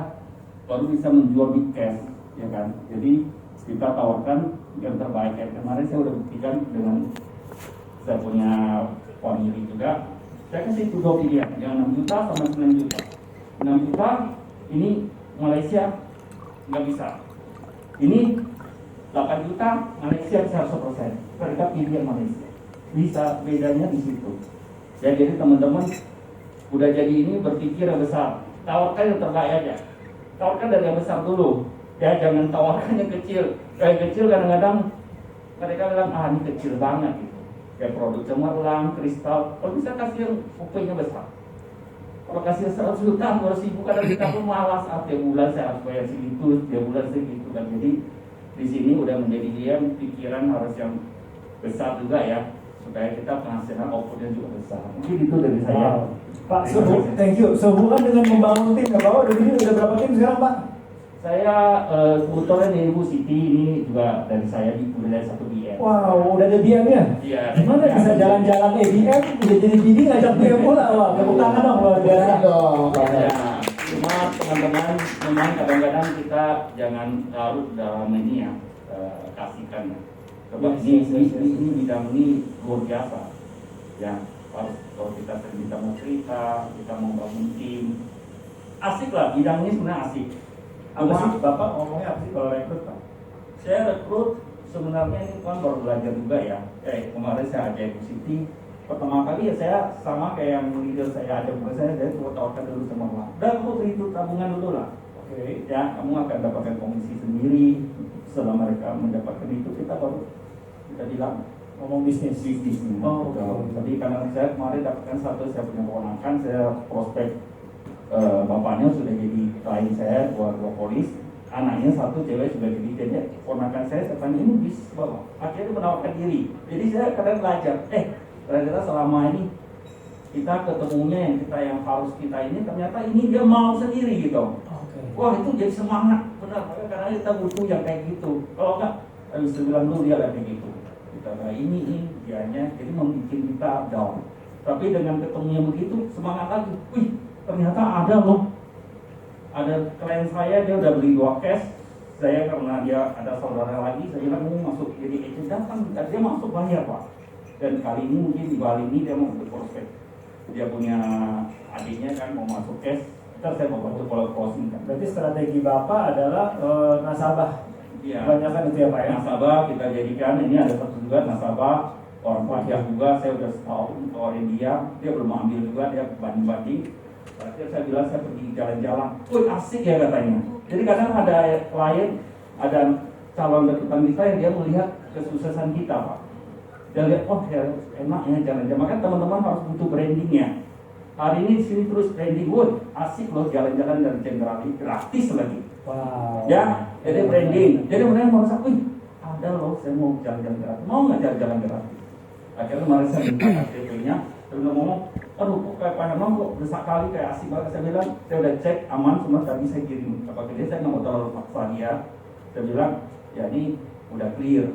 [SPEAKER 6] baru bisa menjual big cash, ya kan. Jadi kita tawarkan yang terbaik. Kemarin saya udah buktikan dengan saya punya family juga. Saya kasih 2 pilihan, yang 6 juta sama 9 juta. 6 juta ini Malaysia nggak bisa. Ini 8 juta Malaysia bisa 100%. Mereka pilih yang Malaysia. Bisa bedanya di situ. Ya, jadi teman-teman udah jadi ini berpikir yang besar. Tawarkan yang terbaik aja. Tawarkan dari yang besar dulu. Ya, jangan tawarkan yang kecil. Yang kecil kadang-kadang mereka bilang ini kecil banget gitu. Ya produk cemerlang, kristal. Kalau bisa kasih yang UP-nya besar. Kalau kasih 100 juta, 200 ribu kadang kita pun malas. Tiap bulan saya harus bayar segitu, tiap bulan segitu kan. Jadi di sini udah menjadi dia pikiran harus yang besar juga ya, supaya kita penghasilan outputnya juga besar. Mungkin itu dari saya.
[SPEAKER 3] Pak, thank you. Sehubungan dengan membangun tim, Bapak udah berapa tim sekarang Pak?
[SPEAKER 6] Saya kebetulan di Ibu Siti ini juga dari saya udah dari 1 BM.
[SPEAKER 3] Wow, udah ada BM-nya?
[SPEAKER 6] Iya.
[SPEAKER 3] Gimana bisa jalan-jalan BM, udah jadi BD ngajak BM pula, wah, tepuk tangan dong luar biasa.
[SPEAKER 6] Ya, cuma teman-teman, memang kadang-kadang kita jangan larut dalam ini ya, kasihkan ya. Sebab ini bidang ini luar biasa. Ya, kalau kita mau cerita, kita mau bangun tim, asik lah, bidang ini sebenarnya asik.
[SPEAKER 3] Apa sih Bapak ngomongnya apa sih kalau rekrut Pak?
[SPEAKER 6] Saya rekrut sebenarnya ini kan baru belajar juga ya. Kemarin saya ajak Ibu Siti. Pertama kali ya saya sama kayak yang leader saya ajak saya coba tawarkan dulu sama orang. Dan aku itu tabungan dulu lah. Oke. Ya, kamu akan dapatkan komisi sendiri. Setelah mereka mendapatkan itu kita baru kita bilang
[SPEAKER 3] Ngomong bisnis.
[SPEAKER 6] Oh, jadi karena saya kemarin dapatkan saya punya kewenangan, saya prospek bapaknya sudah jadi klien saya dua polis, anaknya satu cewek sudah jadi jadi ponakan saya tanya ini bis bawa, akhirnya menawarkan diri. Jadi saya kadang belajar, ternyata selama ini kita ketemunya yang harus kita ini ternyata ini dia mau sendiri gitu.
[SPEAKER 3] Oke.
[SPEAKER 6] Wah itu jadi semangat benar, karena kita butuh yang kayak gitu. Kalau enggak, habis bilang dulu dia kayak gitu. Kita ini dianya, jadi membuat kita down. Tapi dengan ketemunya begitu semangat lagi. Wih ternyata ada loh. Ada klien saya dia udah beli 2 cash. Saya karena dia ada saudara lagi, saya bilang mau masuk jadi agent datang, dia masuk bayar Pak. Dan kali ini mungkin di Bali ini dia mau untuk prospek. Dia punya adiknya kan mau masuk cash. Ntar saya mau bantu kalau closing kan.
[SPEAKER 3] Berarti strategi Bapak adalah nasabah.
[SPEAKER 6] Iya.
[SPEAKER 3] Kebanyakan itu ya Pak ya.
[SPEAKER 6] Nasabah kita jadikan, ini ada satu juga nasabah orang pajak juga, saya udah setahun keluarin dia belum ambil juga, dia banding-banding. Terakhir saya bilang saya pergi jalan-jalan, wih asik ya katanya. Jadi kadang ada klien, ada calon depan kita yang dia melihat kesuksesan kita Pak. Dia lihat, oh ya enak ya jalan-jalan. Makanya teman-teman harus butuh brandingnya. Hari ini di sini terus branding, wih asik loh jalan-jalan dari Generali, gratis lagi.
[SPEAKER 3] Wow.
[SPEAKER 6] Ya, jadi branding. Jadi mereka merasa, wih ada loh saya mau jalan-jalan gratis. Mau nggak jalan-jalan gratis? Akhirnya kemarin saya minta KTP-nya, dia udah ngomong, aduh kok kayak Pak Herman kok besar kali kayak asik banget. Saya bilang, saya udah cek aman semua, tadi saya kirim apa ke dia, saya nggak mau terlalu paksa dia. Saya bilang, ya ini udah clear.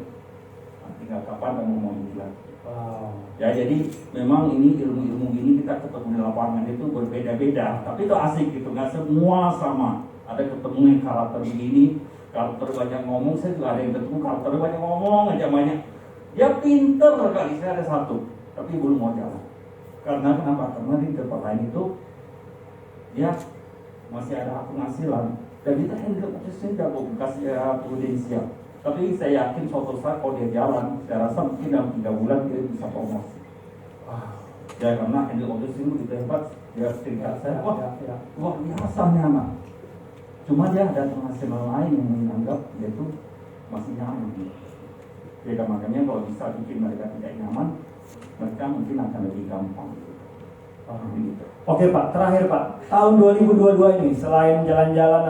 [SPEAKER 6] Tinggal kapan kamu mau bilang.
[SPEAKER 3] Wow.
[SPEAKER 6] Ya jadi memang ini ilmu-ilmu gini kita ketemu di lapangan itu berbeda-beda, tapi itu asik gitu, nggak semua sama. Ada ketemu yang karakter begini, karakter banyak ngomong, saya juga ada yang ketemu karakter banyak ngomong aja banyak. Ya pinter kali, saya ada satu, tapi belum mau jalan. Karena kenapa? Karena di tempat lain itu dia masih ada penghasilan dan kita handle prosesnya jago, kasih prudensial. Tapi saya yakin suatu saat kalau dia jalan, saya rasa mungkin dalam 3 bulan dia bisa promosi. Ya karena handle prosesnya begitu hebat, dia tingkat saya, wah luar biasa nih anak. Cuma dia ada penghasilan lain yang menganggap dia itu masih nyaman. Ya makanya kalau bisa bikin mereka tidak nyaman, mereka mungkin akan lebih gampang. Gitu.
[SPEAKER 3] Oke Pak, terakhir Pak, tahun 2022 ini selain jalan-jalan